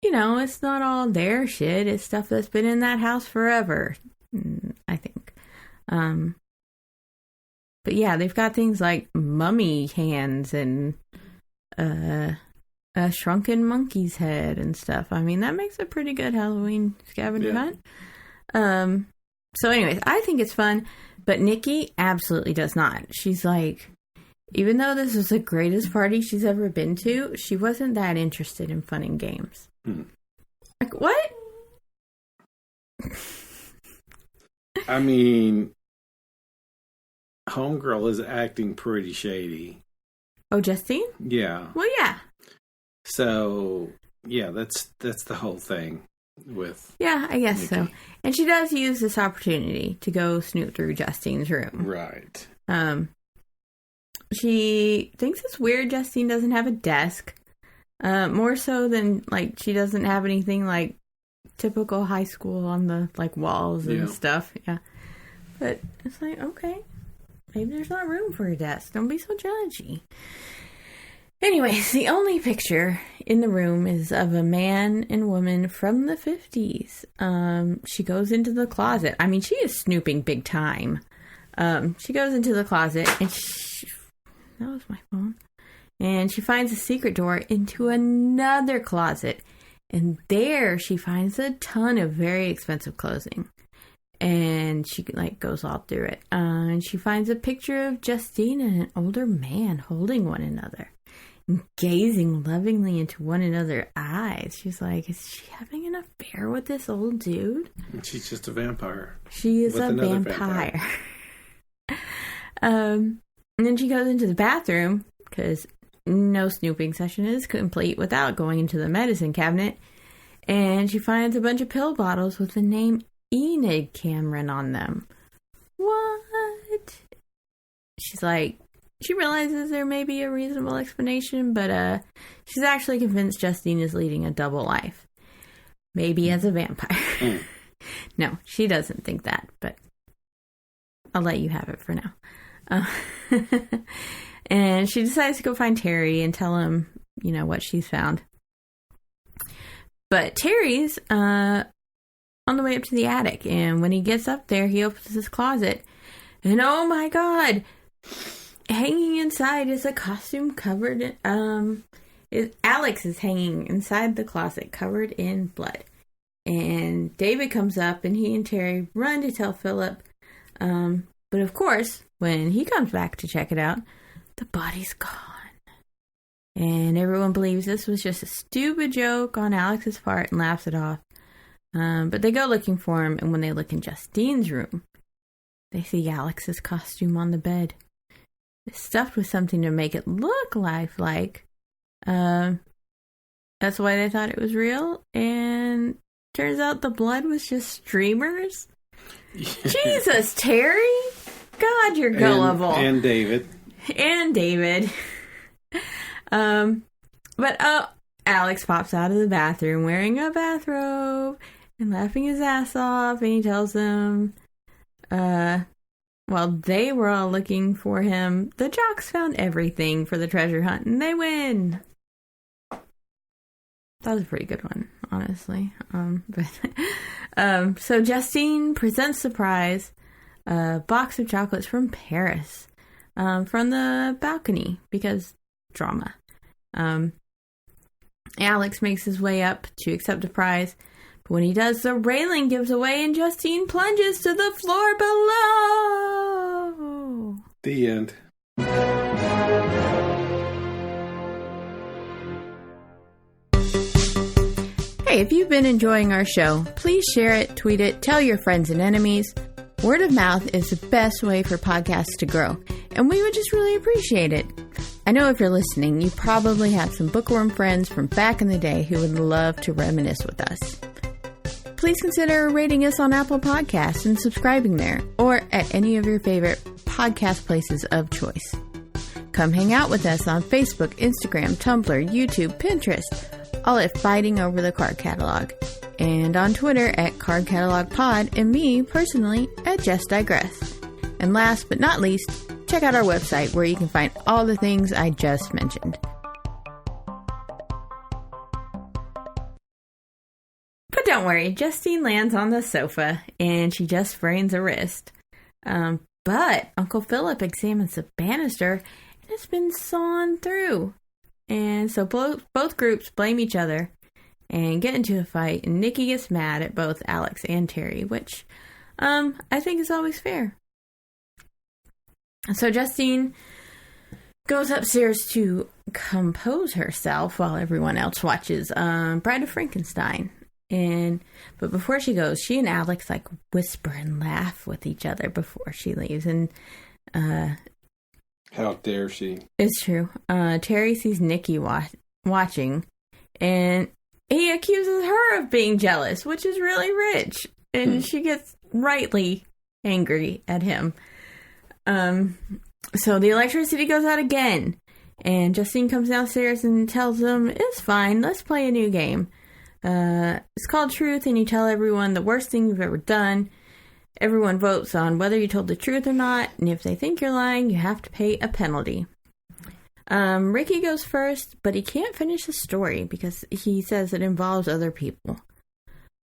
you know, it's not all their shit. It's stuff that's been in that house forever, I think. But yeah, they've got things like mummy hands and a shrunken monkey's head and stuff. I mean, that makes a pretty good Halloween scavenger hunt. So anyways, I think it's fun. But Nikki absolutely does not. She's like, even though this was the greatest party she's ever been to, she wasn't that interested in fun and games. Like, what? I mean, homegirl is acting pretty shady. Oh, Justine? Yeah. Well, yeah. So, yeah, that's the whole thing. Yeah, I guess Nikki. so. And she does use this opportunity to go snoop through Justine's room. Right. She thinks it's weird Justine doesn't have a desk. More so than, like, she doesn't have anything, like, typical high school on the, like, walls and stuff. Yeah. But it's like, okay, maybe there's not room for a desk. Don't be so judgy. Anyways, the only picture in the room is of a man and woman from the 50s. She goes into the closet. I mean, she is snooping big time. She goes into the closet and that was my phone. And she finds a secret door into another closet. And there she finds a ton of very expensive clothing. And she, like, goes all through it. And she finds a picture of Justine and an older man holding one another. Gazing lovingly into one another's eyes. She's like, is she having an affair with this old dude? She's just a vampire. She is a vampire. And then she goes into the bathroom, because no snooping session is complete without going into the medicine cabinet. And she finds a bunch of pill bottles with the name Enid Cameron on them. What? She's like, she realizes there may be a reasonable explanation, but she's actually convinced Justine is leading a double life. Maybe as a vampire. No, she doesn't think that, but I'll let you have it for now. And she decides to go find Terry and tell him, you know, what she's found. But Terry's on the way up to the attic, and when he gets up there, he opens his closet, and oh my God! Hanging inside is a costume covered in, Alex is hanging inside the closet covered in blood. And David comes up and he and Terry run to tell Philip. But of course, when he comes back to check it out, the body's gone. And everyone believes this was just a stupid joke on Alex's part and laughs it off. But they go looking for him, and when they look in Justine's room, they see Alex's costume on the bed. It's stuffed with something to make it look lifelike. That's why they thought it was real. And turns out the blood was just streamers. Jesus, Terry. God, you're gullible. And David. But Alex pops out of the bathroom wearing a bathrobe and laughing his ass off, and he tells them, while they were all looking for him, the jocks found everything for the treasure hunt, and they win. That was a pretty good one, honestly. So Justine presents surprise a box of chocolates from Paris from the balcony, because drama. Alex makes his way up to accept the prize, but when he does, the railing gives away and Justine plunges to the floor below. The end. Hey, if you've been enjoying our show, please share it, tweet it, tell your friends and enemies. Word of mouth is the best way for podcasts to grow, and we would just really appreciate it. I know if you're listening, you probably have some bookworm friends from back in the day who would love to reminisce with us. Please consider rating us on Apple Podcasts and subscribing there, or at any of your favorite podcast places of choice. Come hang out with us on Facebook, Instagram, Tumblr, YouTube, Pinterest, all at Fighting Over the Card Catalog, and on Twitter at Card Catalog Pod, and me, personally, at Just Digress. And last but not least, check out our website where you can find all the things I just mentioned. But don't worry, Justine lands on the sofa, and she just sprains a wrist. But Uncle Philip examines the banister, and it's been sawn through. And so both groups blame each other and get into a fight, and Nikki gets mad at both Alex and Terry, which I think is always fair. So Justine goes upstairs to compose herself while everyone else watches Bride of Frankenstein. But before she goes, she and Alex whisper and laugh with each other before she leaves. And how dare she? It's true. Terry sees Nikki watching, and he accuses her of being jealous, which is really rich. And she gets rightly angry at him. So the electricity goes out again, and Justine comes downstairs and tells them, it's fine, let's play a new game. It's called Truth, and you tell everyone the worst thing you've ever done. Everyone votes on whether you told the truth or not, and if they think you're lying, you have to pay a penalty. Ricky goes first, but he can't finish the story because he says it involves other people.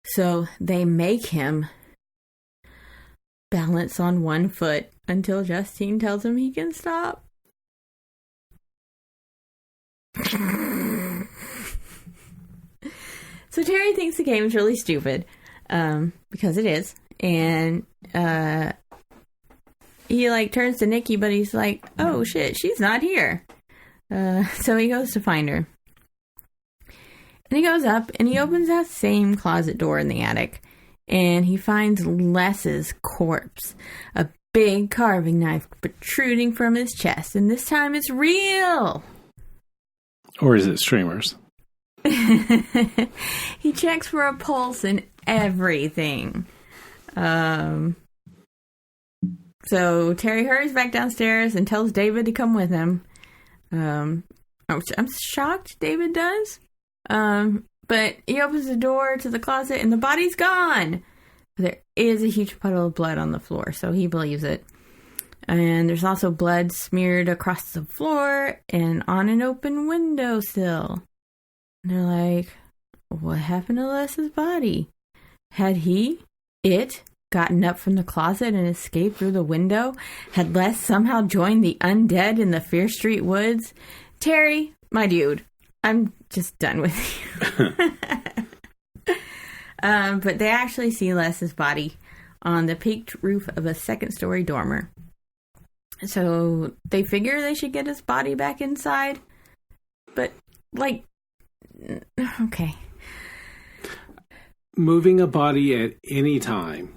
So they make him balance on one foot until Justine tells him he can stop. So Terry thinks the game is really stupid, because it is. And he turns to Nikki, but he's like, oh shit, she's not here. So he goes to find her. And he goes up and he opens that same closet door in the attic. And he finds Les's corpse. A big carving knife protruding from his chest. And this time it's real. Or is it streamers? He checks for a pulse and everything. So Terry hurries back downstairs and tells David to come with him. I'm shocked David does. But he opens the door to the closet and the body's gone. There is a huge puddle of blood on the floor, so he believes it. And there's also blood smeared across the floor and on an open windowsill. And they're like, what happened to Les's body? Had it gotten up from the closet and escaped through the window? Had Les somehow joined the undead in the Fear Street woods? Terry, my dude, I'm just done with you. But they actually see Les's body on the peaked roof of a second-story dormer. So they figure they should get his body back inside. But, okay. Moving a body at any time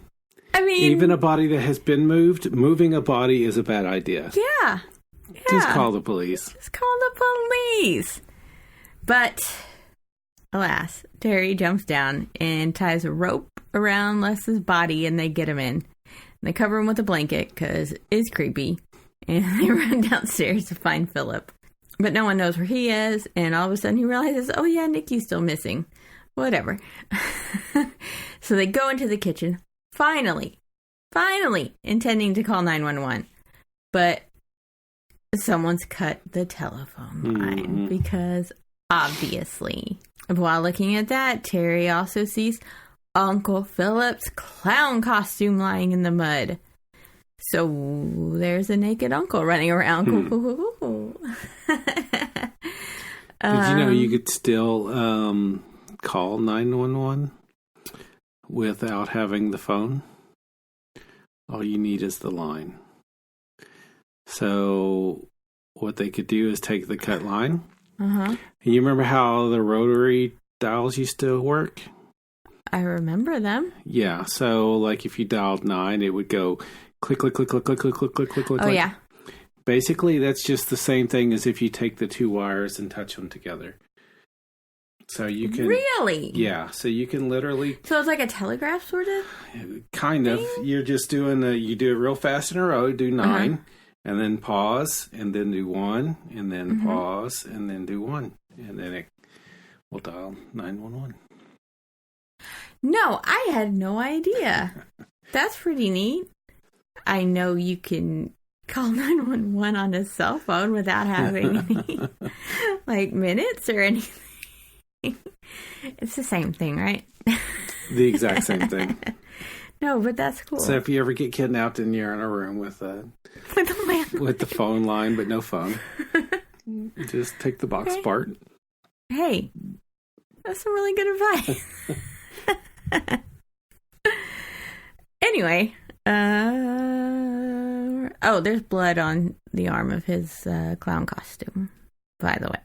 I mean... Even a body that has been moved, moving a body is a bad idea. Yeah. Just call the police. Just call the police. But, alas, Terry jumps down and ties a rope around Les's body, and they get him in. And they cover him with a blanket, because it's creepy. And they run downstairs to find Philip. But no one knows where he is, and all of a sudden he realizes, oh yeah, Nikki's still missing. Whatever. So they go into the kitchen, finally, intending to call 911. But someone's cut the telephone line, because obviously. While looking at that, Terry also sees Uncle Philip's clown costume lying in the mud. So there's a naked uncle running around. Did you know you could still call 911 without having the phone? All you need is the line. So what they could do is take the cut line. Uh-huh. You remember how the rotary dials used to work? I remember them. Yeah. So like if you dialed 9, it would go click, click, click, click, click, click, click, click, click, click. Oh, yeah. Basically, that's just the same thing as if you take the two wires and touch them together. So you can... Really? Yeah. So you can literally... So it's like a telegraph, sort of? Kind of. You're just doing you do it real fast in a row, do 9, uh-huh. and then pause, and then do 1, and then pause, and then do 1. And then it will dial 911. No, I had no idea. That's pretty neat. I know you can call 911 on a cell phone without having any, like, minutes or anything. It's the same thing, right? The exact same thing. No, but that's cool. So if you ever get kidnapped and you're in a room with the phone line but no phone, just take the box apart. Hey, that's some really good advice. Anyway, there's blood on the arm of his clown costume, by the way.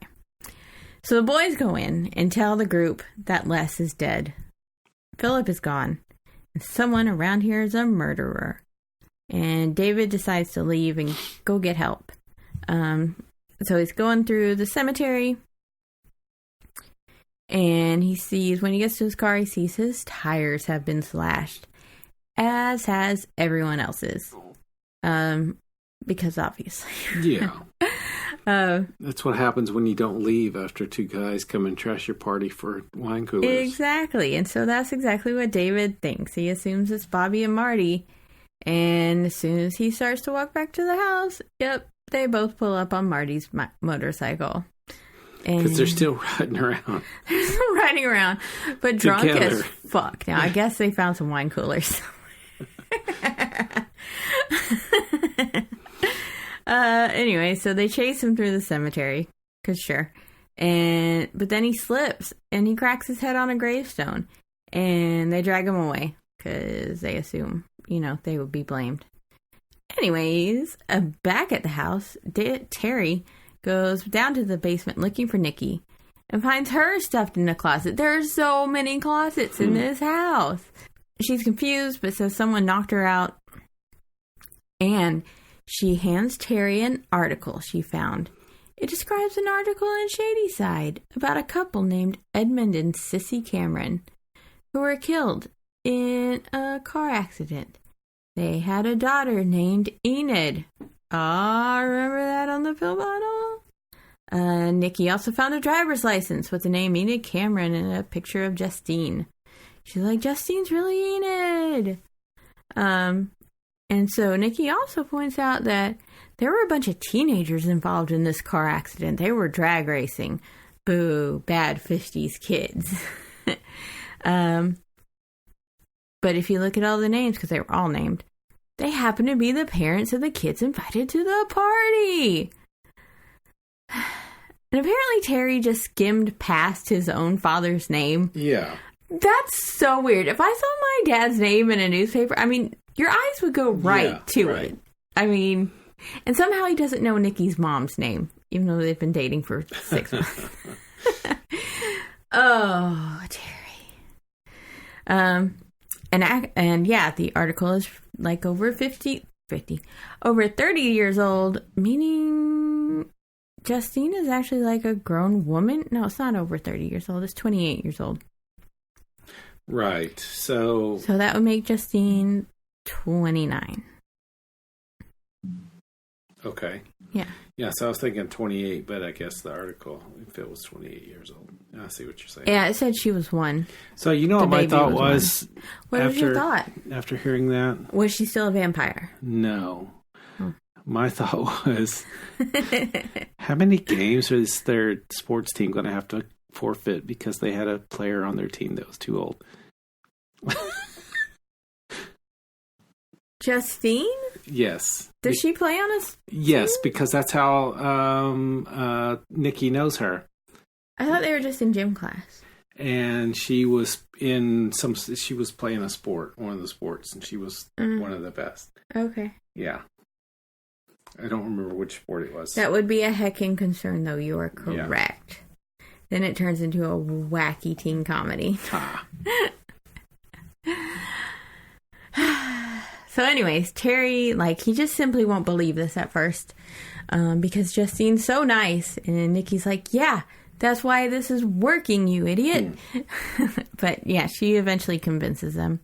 So the boys go in and tell the group that Les is dead. Philip is gone, and someone around here is a murderer. And David decides to leave and go get help. So he's going through the cemetery, and when he gets to his car, he sees his tires have been slashed, as has everyone else's. Because obviously. Yeah. That's what happens when you don't leave after two guys come and trash your party for wine coolers. Exactly. And so that's exactly what David thinks. He assumes it's Bobby and Marty. And as soon as he starts to walk back to the house, they both pull up on Marty's motorcycle. Because they're still riding around. They're still riding around, but drunk as fuck. Now, I guess they found some wine coolers. Anyway, so they chase him through the cemetery, because sure. But then he slips, and he cracks his head on a gravestone. And they drag him away, because they assume, they would be blamed. Anyways, back at the house, Terry goes down to the basement looking for Nikki and finds her stuffed in a closet. There are so many closets in this house. She's confused, but says someone knocked her out. And she hands Terry an article she found. It describes an article in Shadyside about a couple named Edmund and Sissy Cameron who were killed in a car accident. They had a daughter named Enid. Remember that on the pill bottle? Nikki also found a driver's license with the name Enid Cameron and a picture of Justine. She's like, Justine's really Enid. And so Nikki also points out that there were a bunch of teenagers involved in this car accident. They were drag racing. Boo, bad 50s kids. But if you look at all the names, because they were all named, they happen to be the parents of the kids invited to the party. And apparently Terry just skimmed past his own father's name. Yeah. That's so weird. If I saw my dad's name in a newspaper, your eyes would go right to it. And somehow he doesn't know Nikki's mom's name, even though they've been dating for 6 months. Oh, Terry. And yeah, the article is like over 30 years old, meaning Justine is actually like a grown woman. No, it's not over 30 years old. It's 28 years old. Right. So that would make Justine 29. Okay. Yeah. Yeah, so I was thinking 28, but I guess the article, if it was 28 years old. I see what you're saying. Yeah, it said she was 1. So you know what my thought was? What was your thought? After hearing that? Was she still a vampire? No. Oh. My thought was, how many games is their sports team going to have to forfeit because they had a player on their team that was too old? Justine? Yes. Does she play on us? Yes, because that's how Nikki knows her. I thought they were just in gym class. And she was she was playing a sport, one of the sports, and she was one of the best. Okay. Yeah. I don't remember which sport it was. That would be a heckin' concern, though. You are correct. Yeah. Then it turns into a wacky teen comedy. So anyways, Terry, he just simply won't believe this at first because Justine's so nice. And Nikki's like, yeah, that's why this is working, you idiot. But yeah, she eventually convinces them.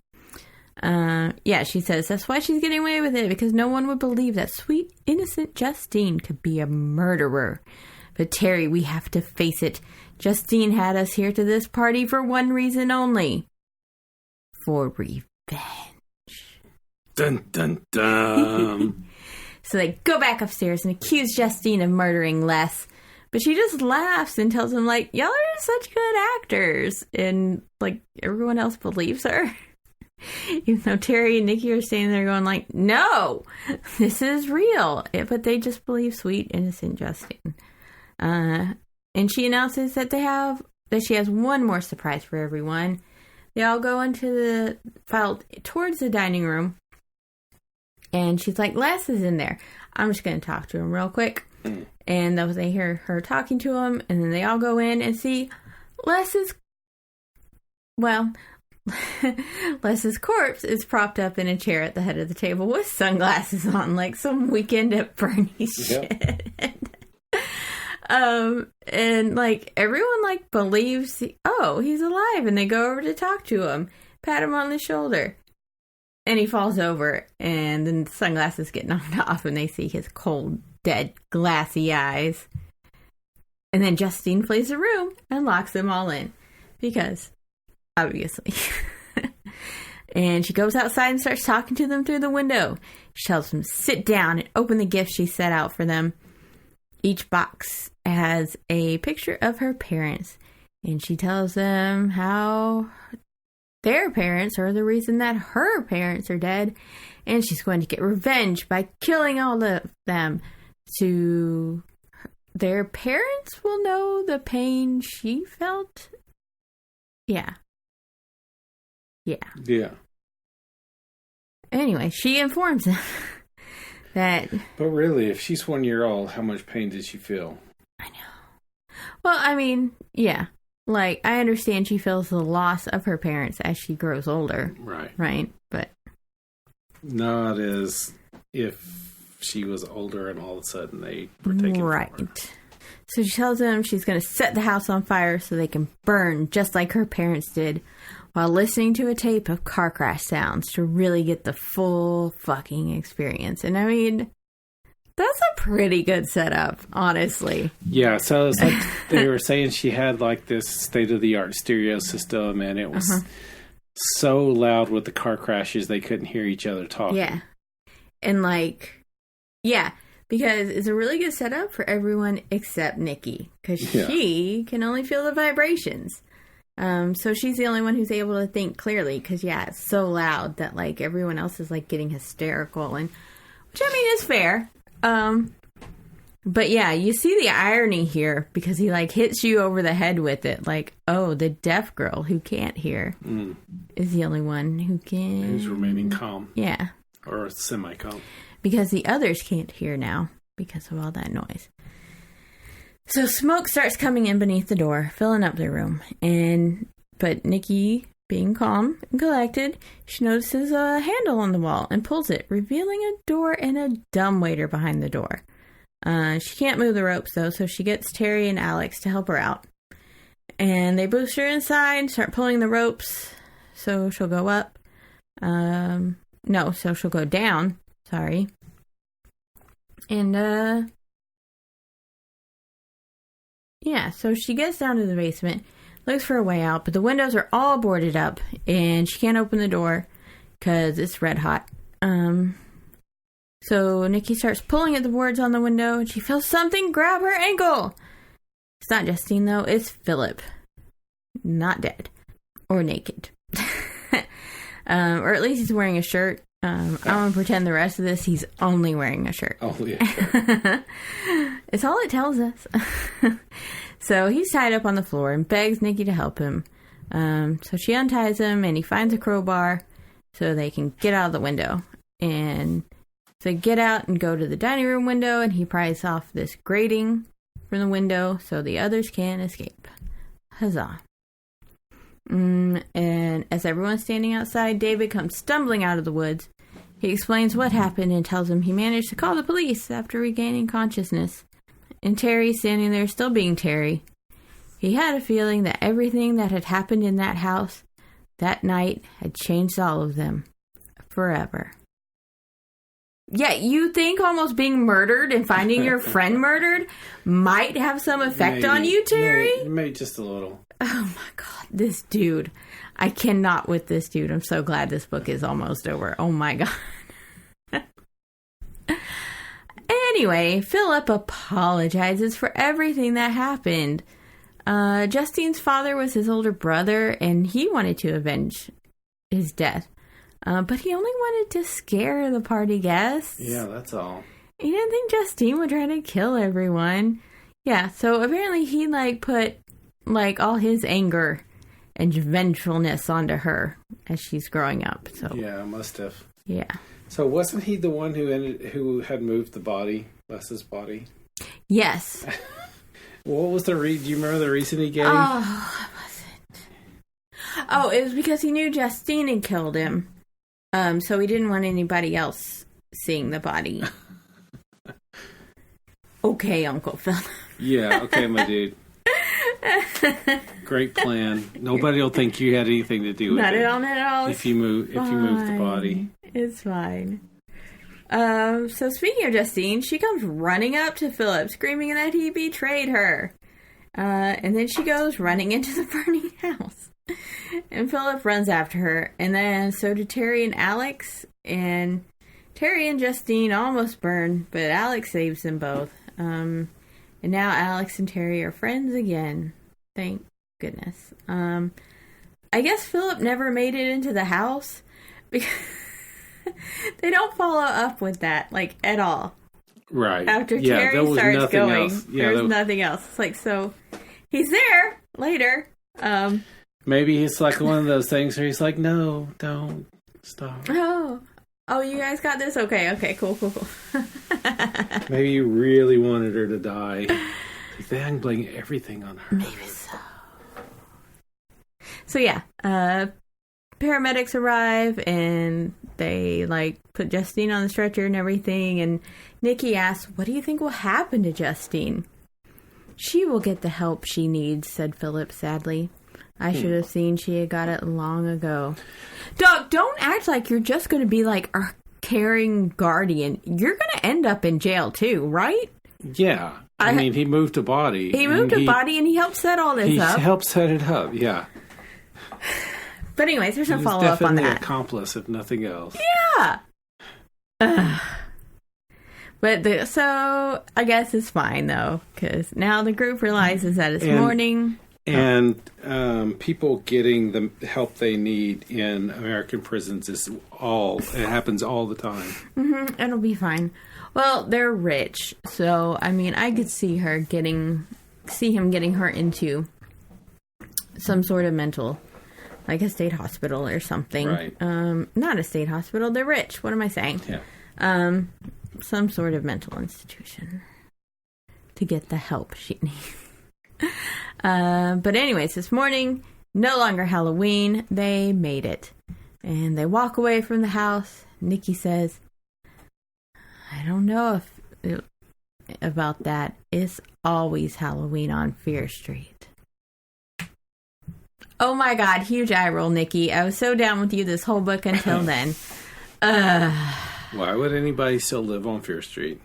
She says that's why she's getting away with it, because no one would believe that sweet, innocent Justine could be a murderer. But Terry, we have to face it. Justine had us here to this party for one reason only. For revenge. Dun, dun, dun. So they go back upstairs and accuse Justine of murdering Les. But she just laughs and tells them, y'all are such good actors. And, everyone else believes her. Even though Terry and Nikki are standing there going, no, this is real. But they just believe sweet, innocent Justine. And she announces that she has one more surprise for everyone. They all go towards the dining room. And she's like, Les is in there. I'm just going to talk to him real quick. And they hear her talking to him. And then they all go in and see Les's corpse is propped up in a chair at the head of the table with sunglasses on, like some Weekend at Bernie's shit. And everyone believes, he's alive. And they go over to talk to him, pat him on the shoulder. And he falls over, and then the sunglasses get knocked off, and they see his cold, dead, glassy eyes. And then Justine flees the room and locks them all in. Because, obviously. And she goes outside and starts talking to them through the window. She tells them, sit down and open the gifts she set out for them. Each box has a picture of her parents. And she tells them how their parents are the reason that her parents are dead, and she's going to get revenge by killing all of them. So their parents will know the pain she felt. Yeah. Anyway, she informs them that... But really, if she's 1 year old, how much pain did she feel? I know. Well, I mean, yeah. I understand she feels the loss of her parents as she grows older. Right? But... Not as if she was older and all of a sudden they were taken from her. So she tells them she's going to set the house on fire so they can burn just like her parents did, while listening to a tape of car crash sounds to really get the full fucking experience. And I mean... That's a pretty good setup, honestly. Yeah, so it's like they were saying she had this state-of-the-art stereo system, and it was so loud with the car crashes they couldn't hear each other talking. Yeah. And because it's a really good setup for everyone except Nikki, because she can only feel the vibrations. So she's the only one who's able to think clearly, because it's so loud that everyone else is getting hysterical, and which I mean is fair. But yeah, you see the irony here, because he hits you over the head with it. The deaf girl who can't hear is the only one who can... Who's remaining calm. Yeah. Or semi-calm. Because the others can't hear now because of all that noise. So smoke starts coming in beneath the door, filling up the room. But Nikki, Being calm and collected, she notices a handle on the wall and pulls it, revealing a door and a dumbwaiter behind the door. She can't move the ropes, though, so she gets Terry and Alex to help her out. And they boost her inside, start pulling the ropes, so she'll go up. So she'll go down, sorry. And, so she gets down to the basement, looks for a way out, but the windows are all boarded up, and she can't open the door because it's red hot. So Nikki starts pulling at the boards on the window, and she feels something grab her ankle. It's not Justine, though. It's Philip. Not dead. Or naked. Or at least he's wearing a shirt. I want to pretend the rest of this, he's only wearing a shirt. Only a shirt. It's all it tells us. So he's tied up on the floor and begs Nikki to help him. So she unties him, and he finds a crowbar so they can get out of the window. And so they get out and go to the dining room window, and he pries off this grating from the window so the others can't escape. Huzzah. And as everyone's standing outside, David comes stumbling out of the woods. He explains what happened and tells them he managed to call the police after regaining consciousness. And Terry's standing there still being Terry. He had a feeling that everything that had happened in that house that night had changed all of them. Forever. Yeah, you think almost being murdered and finding your friend murdered might have some effect on you, Terry? Maybe just a little. Oh my god, this dude. I cannot with this dude. I'm so glad this book is almost over. Oh my god. Anyway, Philip apologizes for everything that happened. Justine's father was his older brother, and he wanted to avenge his death. But he only wanted to scare the party guests. Yeah, that's all. He didn't think Justine would try to kill everyone. Yeah, so apparently he, put, all his anger and vengefulness onto her as she's growing up. So yeah, must have. Yeah. So wasn't he the one who had moved the body, Les's body? Yes. What was do you remember the reason he gave? Oh, what was it? Oh, it was because he knew Justine had killed him. So he didn't want anybody else seeing the body. Okay, Uncle Phil. Yeah, okay, my dude. Great plan. Nobody will think you had anything to do with it. Not at all. If you move the body. It's fine. So speaking of Justine, she comes running up to Philip, screaming that he betrayed her. And then she goes running into the burning house. And Philip runs after her. And then so do Terry and Alex. And Terry and Justine almost burn, but Alex saves them both. And now Alex and Terry are friends again. Thank goodness. I guess Philip never made it into the house because they don't follow up with that, at all. Right. After Terry starts going, there's nothing else. It's so he's there later. Maybe it's one of those things where he's like, no, don't stop. Oh, you guys got this? Okay, cool. Maybe you really wanted her to die. They can blame everything on her. Maybe so. So yeah, paramedics arrive and they put Justine on the stretcher and everything. And Nikki asks, "What do you think will happen to Justine?" "She will get the help she needs," said Philip sadly. "I should have seen she had got it long ago." Doug, don't act like you're just going to be our caring guardian. You're going to end up in jail too, right? Yeah. I mean, he moved a body. He moved a body and he helped set all this up. He helped set it up, yeah. But anyways, there's no follow-up on that. He was definitely an accomplice, if nothing else. Yeah. So I guess it's fine, though, because now the group realizes that it's morning. And people getting the help they need in American prisons it happens all the time. Mm-hmm, it'll be fine. Well, they're rich, so I mean, I could see him getting her into some sort of mental, a state hospital or something. Right. Not a state hospital. They're rich. What am I saying? Yeah. Some sort of mental institution to get the help she needs. But anyways, this morning, no longer Halloween. They made it. And they walk away from the house. Nikki says, I don't know about that. It's always Halloween on Fear Street. Oh my God, huge eye roll, Nikki. I was so down with you this whole book until then. Why would anybody still live on Fear Street?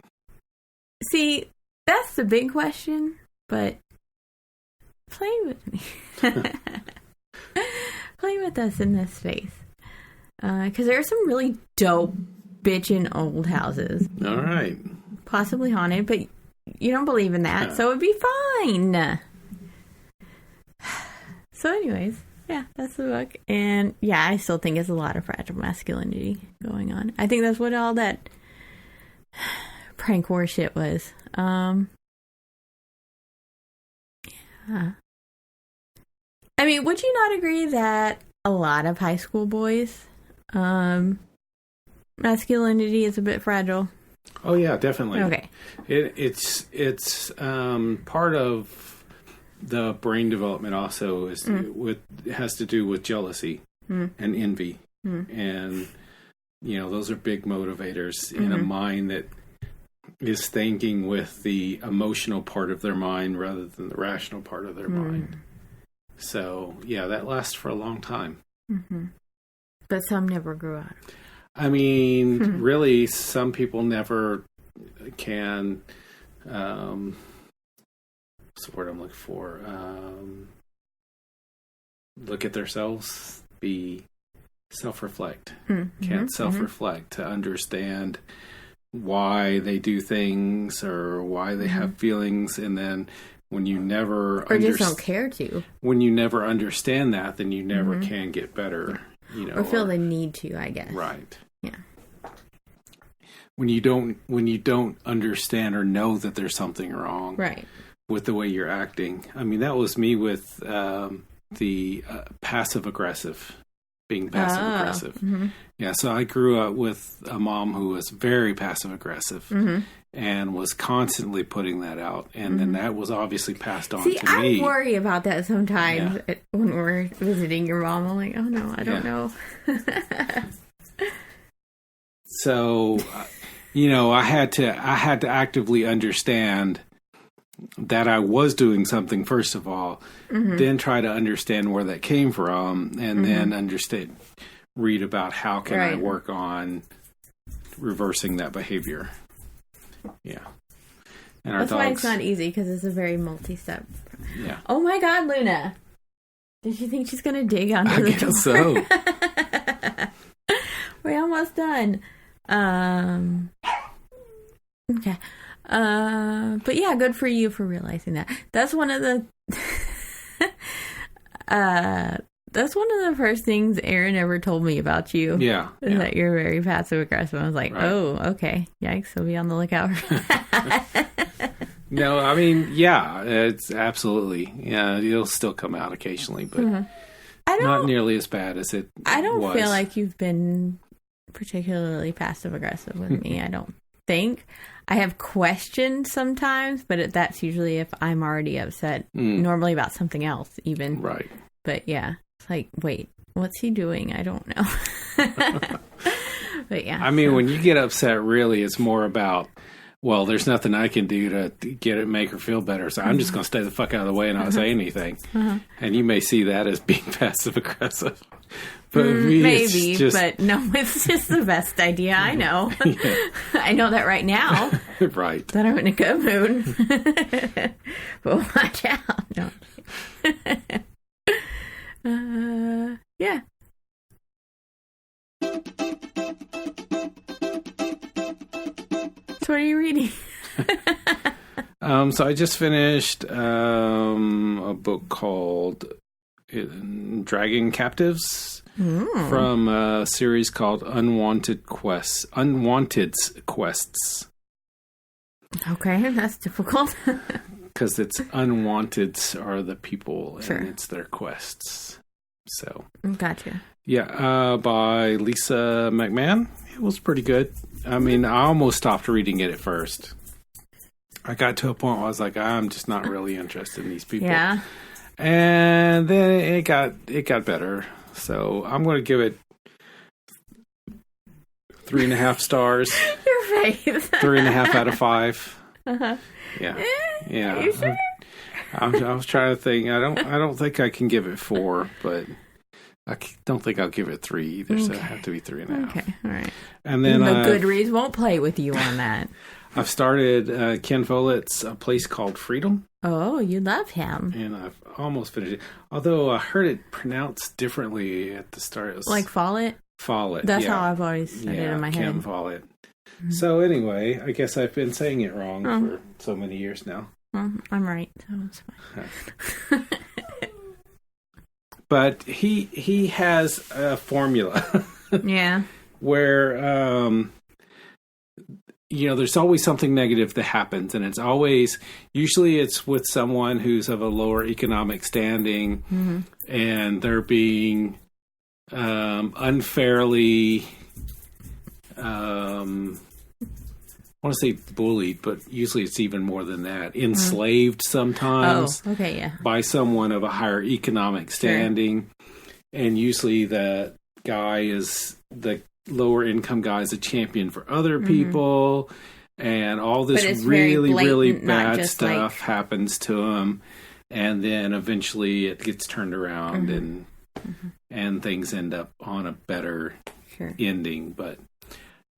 See, that's the big question, but play with me. Play with us in this space. Because there are some really dope, bitchin' old houses. All right. Possibly haunted, but you don't believe in that, so it'd be fine. So anyways, yeah, that's the book. And yeah, I still think it's a lot of fragile masculinity going on. I think that's what all that prank war shit was. Yeah. I mean, would you not agree that a lot of high school boys, masculinity is a bit fragile? Oh yeah, definitely. Okay. It's part of the brain development also is has to do with jealousy and envy. And those are big motivators in a mind that is thinking with the emotional part of their mind rather than the rational part of their mind. So yeah, that lasts for a long time. But some never grew out. I mean, really, some people never can. What's the word I'm looking for? Look at themselves, self-reflect. Can't self-reflect to understand why they do things or why they have feelings, and then when you never or just don't care to. When you never understand that, then you never can get better. Or feel the need to, I guess. Right. Yeah. When you don't understand or know that there's something wrong. Right. With the way you're acting. I mean, that was me with the passive-aggressive, being passive-aggressive. Yeah, so I grew up with a mom who was very passive-aggressive and was constantly putting that out. And then that was obviously passed on to me. I worry about that sometimes when we're visiting your mom. I'm like, oh no, I don't know. So, I had to actively understand that I was doing something, first of all, then try to understand where that came from, and then read about how can I work on reversing that behavior. Yeah. And that's why it's not easy, because it's a very multi-step. Yeah. Oh my God, Luna. Did you think she's going to dig onto the door? I guess so. We're almost done. Okay. But yeah, good for you for realizing that. That's one of the first things Aaron ever told me about you. Yeah. That you're very passive aggressive. I was like, oh, okay. Yikes, so be on the lookout for that. No, I mean, yeah, it's absolutely. Yeah, it'll still come out occasionally, but not nearly as bad as it I don't was. feel like you've been particularly passive aggressive with me. I don't think. I have questions sometimes, but that's usually if I'm already upset, normally about something else even. Right. But yeah, it's like, wait, what's he doing? I don't know. But yeah. I mean, when you get upset, really, it's more about, well, there's nothing I can do to make her feel better, so I'm just going to stay the fuck out of the way and not say anything. And you may see that as being passive aggressive. But maybe, just, but no, it's just the best idea I know. I know that right now. Right. That I'm in a good mood. But watch out. No. Yeah. So what are you reading? So I just finished a book called Dragging Captives from a series called Unwanted Quests. Okay, that's difficult. Because it's unwanted are the people and it's their quests. So gotcha. Yeah, by Lisa McMahon. It was pretty good. I mean, I almost stopped reading it at first. I got to a point where I was like, I'm just not really interested in these people. Yeah. And then it got better. So I'm going to give it 3.5 stars. Your face. 3.5 out of 5. Uh-huh. Yeah. Are you sure? I was trying to think. I don't think I can give it 4, but I don't think I'll give it 3 either. Okay. So it have to be 3.5. Okay, all right. And then the Goodreads won't play with you on that. I've started Ken Follett's A Place Called Freedom. Oh, you love him. And I've almost finished it. Although I heard it pronounced differently at the start. It was like Follett? Follett. That's how I've always said it in my head. Ken Follett. Mm-hmm. So anyway, I guess I've been saying it wrong for so many years now. Well, I'm right, so it's fine. But he has a formula. Yeah. Where there's always something negative that happens, and usually it's with someone who's of a lower economic standing, mm-hmm. and they're being unfairly, I want to say bullied, but usually it's even more than that. Enslaved sometimes. Oh, okay, yeah. By someone of a higher economic standing, and usually the lower income guy is a champion for other people, and all this really, really bad stuff happens to him, and then eventually it gets turned around, and things end up on a better ending. But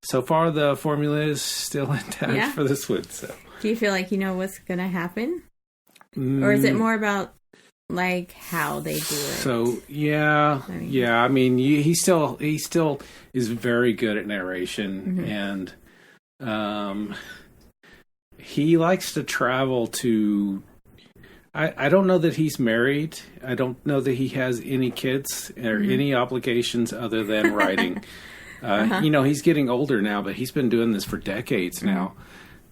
so far, the formula is still intact for this one. So, do you feel like you know what's going to happen, or is it more about like how they do it? So I mean, he still is very good at narration, and he likes to travel to. I don't know that he's married. I don't know that he has any kids or any obligations other than writing. He's getting older now, but he's been doing this for decades now.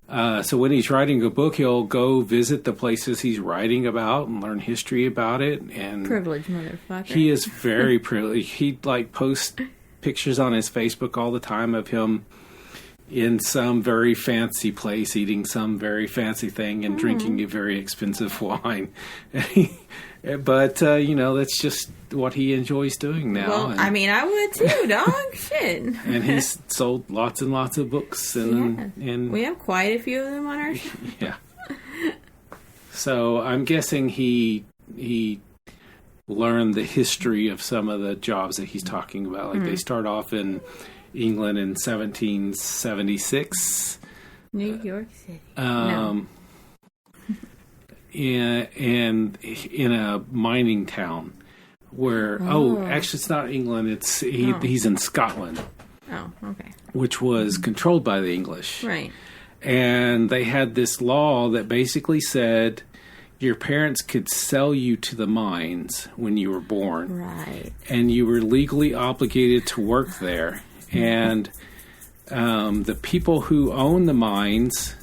So when he's writing a book, he'll go visit the places he's writing about and learn history about it. And privileged motherfucker. He is very privileged. He posts pictures on his Facebook all the time of him in some very fancy place, eating some very fancy thing and drinking a very expensive wine. But, that's just what he enjoys doing now. Well, I mean, I would too, dog. Shit. And he's sold lots and lots of books. And we have quite a few of them on our show. Yeah. So I'm guessing he learned the history of some of the jobs that he's talking about. Like they start off in England in 1776. New York City. In a mining town where actually it's not England, he's in Scotland. Oh, okay. Which was controlled by the English. Right. And they had this law that basically said your parents could sell you to the mines when you were born. Right. And you were legally obligated to work there. And the people who own the mines...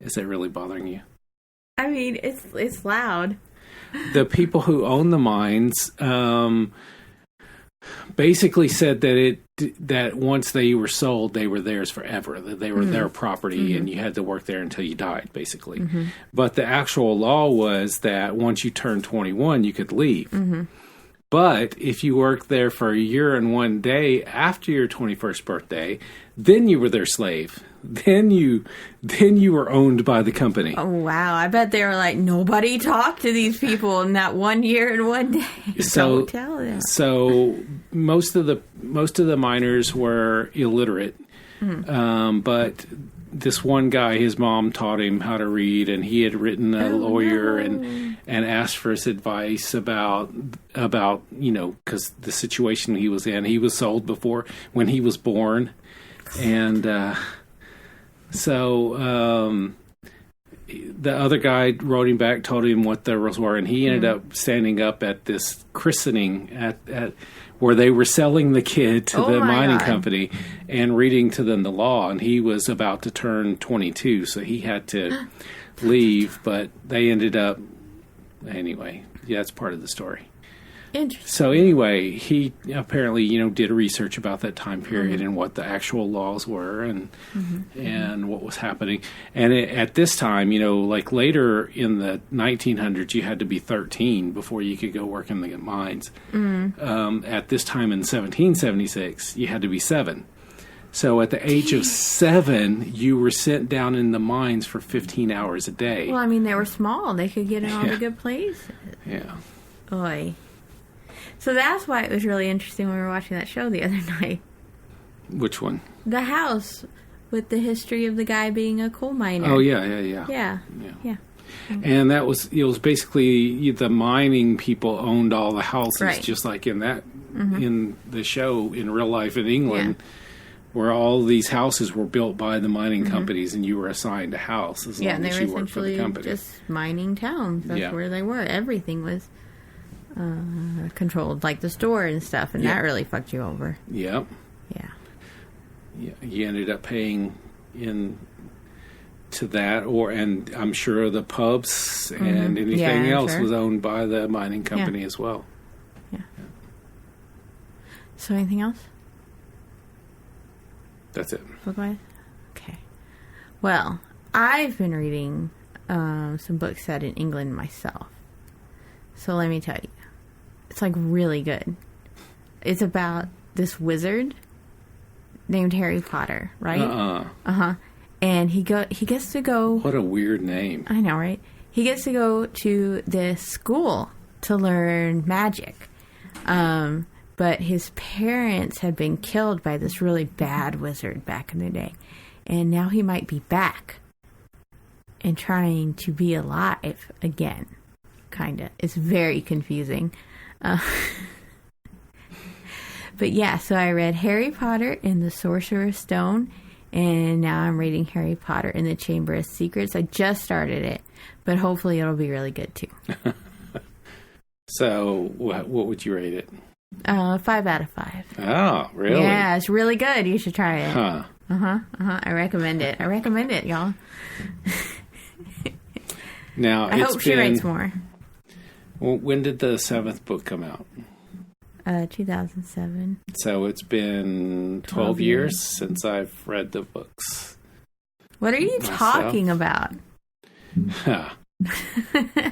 Is that really bothering you? I mean, it's loud. The people who own the mines basically said that once they were sold, they were theirs forever. That they were their property, and you had to work there until you died, basically. But the actual law was that once you turned 21, you could leave. But if you worked there for a year and 1 day after your 21st birthday, then you were their slave. Then you were owned by the company. Oh, wow. I bet they were like, nobody talked to these people in that 1 year and 1 day. So, don't tell them. So most of the miners were illiterate. But this one guy, his mom taught him how to read, and he had written a lawyer and asked for his advice about because the situation he was in, he was sold before when he was born, and so the other guy wrote him back, told him what the rules were, and he ended up standing up at this christening at where they were selling the kid to the mining company and reading to them the law. And he was about to turn 22, so he had to leave. But they ended up, anyway, yeah, that's part of the story. Interesting. So anyway, he apparently, did research about that time period and what the actual laws were and what was happening. And at this time, like later in the 1900s, you had to be 13 before you could go work in the mines. At this time in 1776, you had to be 7. So at the age of 7, you were sent down in the mines for 15 hours a day. Well, I mean, they were small. They could get in all the good places. Yeah. Oy. So that's why it was really interesting when we were watching that show the other night. Which one? The House, with the history of the guy being a coal miner. Oh, yeah. Yeah. And it was basically the mining people owned all the houses, right. Just like in that, in the show in real life in England, where all these houses were built by the mining companies and you were assigned a house as long as you worked for the company. Just mining towns. That's where they were. Everything was controlled, like the store and stuff, and that really fucked you over. Yep. Yeah. You ended up paying in to that, and I'm sure the pubs and anything else was owned by the mining company as well. Yeah. So anything else? That's it. Book-wise? Okay. Well, I've been reading some books set in England myself. So let me tell you. It's like really good. It's about this wizard named Harry Potter, right? And he gets to go. What a weird name. I know, right? He gets to go to this school to learn magic. But his parents had been killed by this really bad wizard back in the day. And now he might be back and trying to be alive again. Kind of. It's very confusing. But yeah, so I read Harry Potter and the Sorcerer's Stone, and now I'm reading Harry Potter and the Chamber of Secrets. I just started it, but hopefully it'll be really good too. So, what would you rate it? 5 out of 5. Oh, really? Yeah, it's really good. You should try it. Huh. I recommend it. Y'all. Now, I hope she writes more. Well, when did the 7th book come out? 2007. So it's been 12 years since I've read the books. What are you talking about?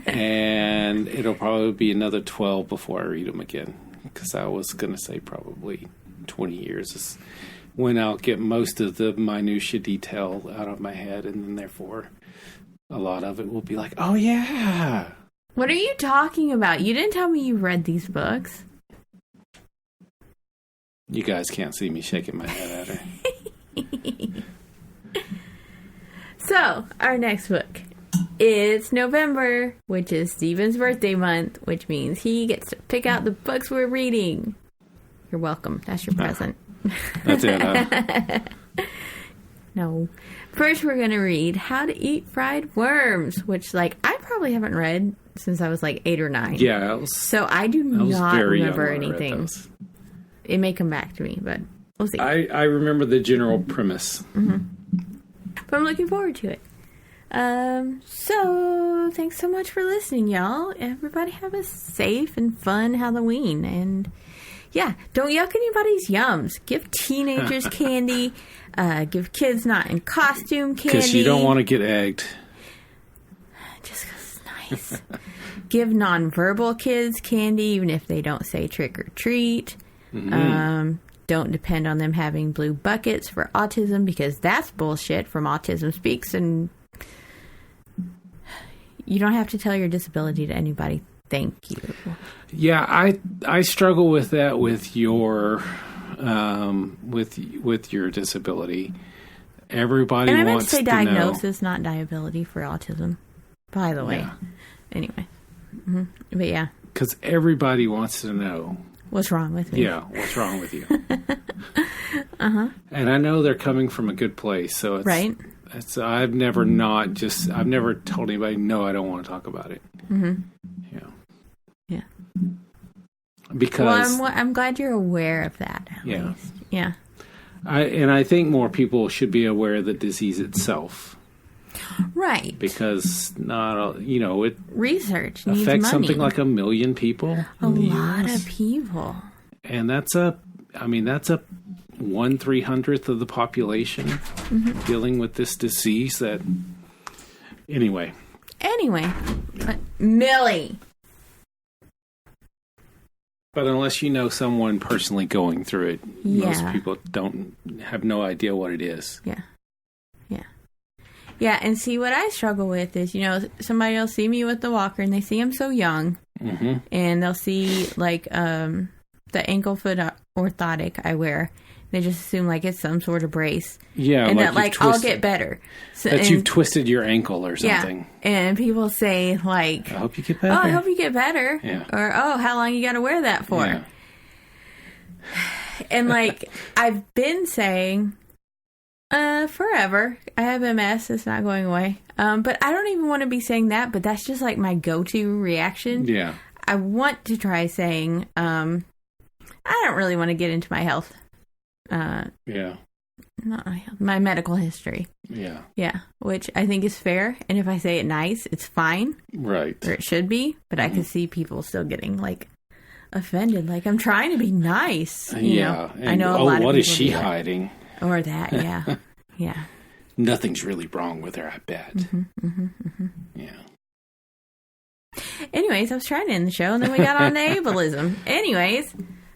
And it'll probably be another 12 before I read them again. Because I was going to say probably 20 years is when I'll get most of the minutia detail out of my head. And then therefore, a lot of it will be like, oh, yeah. What are you talking about? You didn't tell me you read these books. You guys can't see me shaking my head at her. So, our next book. It's November, which is Steven's birthday month, which means he gets to pick out the books we're reading. You're welcome. That's your present. That's it. No. First, we're going to read How to Eat Fried Worms, which, I probably haven't read since I was 8 or 9. Yeah. So I do not remember anything. It may come back to me, but we'll see. I remember the general premise. But I'm looking forward to it. So thanks so much for listening, y'all. Everybody have a safe and fun Halloween. And yeah, don't yuck anybody's yums. Give teenagers candy. Give kids not in costume candy. Because you don't want to get egged. Just because it's nice. Give nonverbal kids candy, even if they don't say trick or treat. Don't depend on them having blue buckets for autism, because that's bullshit from Autism Speaks, and you don't have to tell your disability to anybody. Thank you. Yeah, I struggle with that with your with your disability. Everybody and wants to know. I meant to say diagnosis, not disability for autism. By the way, anyway, but yeah, because everybody wants to know. What's wrong with me? Yeah, what's wrong with you? And I know they're coming from a good place, so it's right. I've never told anybody no, I don't want to talk about it. Yeah. Because I'm glad you're aware of that. At least. Yeah. I think more people should be aware of the disease itself. Right. Because it research needs affects money. something like 1 million people. A lot of people. And that's a 1/300th of the population dealing with this disease that... Anyway, Millie. But unless you know someone personally going through it, most people have no idea what it is. Yeah, and see, what I struggle with is, somebody will see me with the walker, and they see I'm so young, and they'll see, like, the ankle foot orthotic I wear. They just assume, like, it's some sort of brace. Yeah, and that, like, I'll get better. You've twisted your ankle or something. Yeah, and people say, like... I hope you get better. Oh, I hope you get better. Yeah. Or, oh, how long you got to wear that for? Yeah. And, like, I've been saying... forever. I have MS. It's not going away. But I don't even want to be saying that, but that's just like my go-to reaction. Yeah. I want to try saying, I don't really want to get into my health. Not my health, my medical history. Yeah. Yeah. Which I think is fair. And if I say it nice, it's fine. Right. Or it should be. But I can see people still getting like offended. Like, I'm trying to be nice. You know? And, I know a lot of people what is she hiding? Or that, yeah. Yeah. Nothing's really wrong with her, I bet. Yeah. Anyways, I was trying to end the show, and then we got on to ableism. Anyways.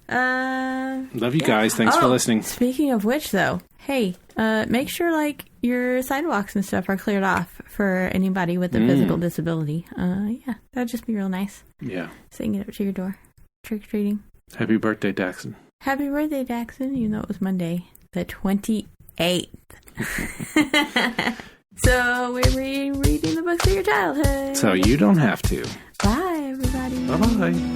Love you guys. Thanks for listening. Speaking of which, though, hey, make sure, like, your sidewalks and stuff are cleared off for anybody with a physical disability. Yeah, that'd just be real nice. Yeah. So you can get up to your door. Trick-or-treating. Happy birthday, Daxon. Happy birthday, Daxon. You know it was Monday. The 28th. So we're reading the books of your childhood. So you don't have to. Bye, everybody. Bye-bye.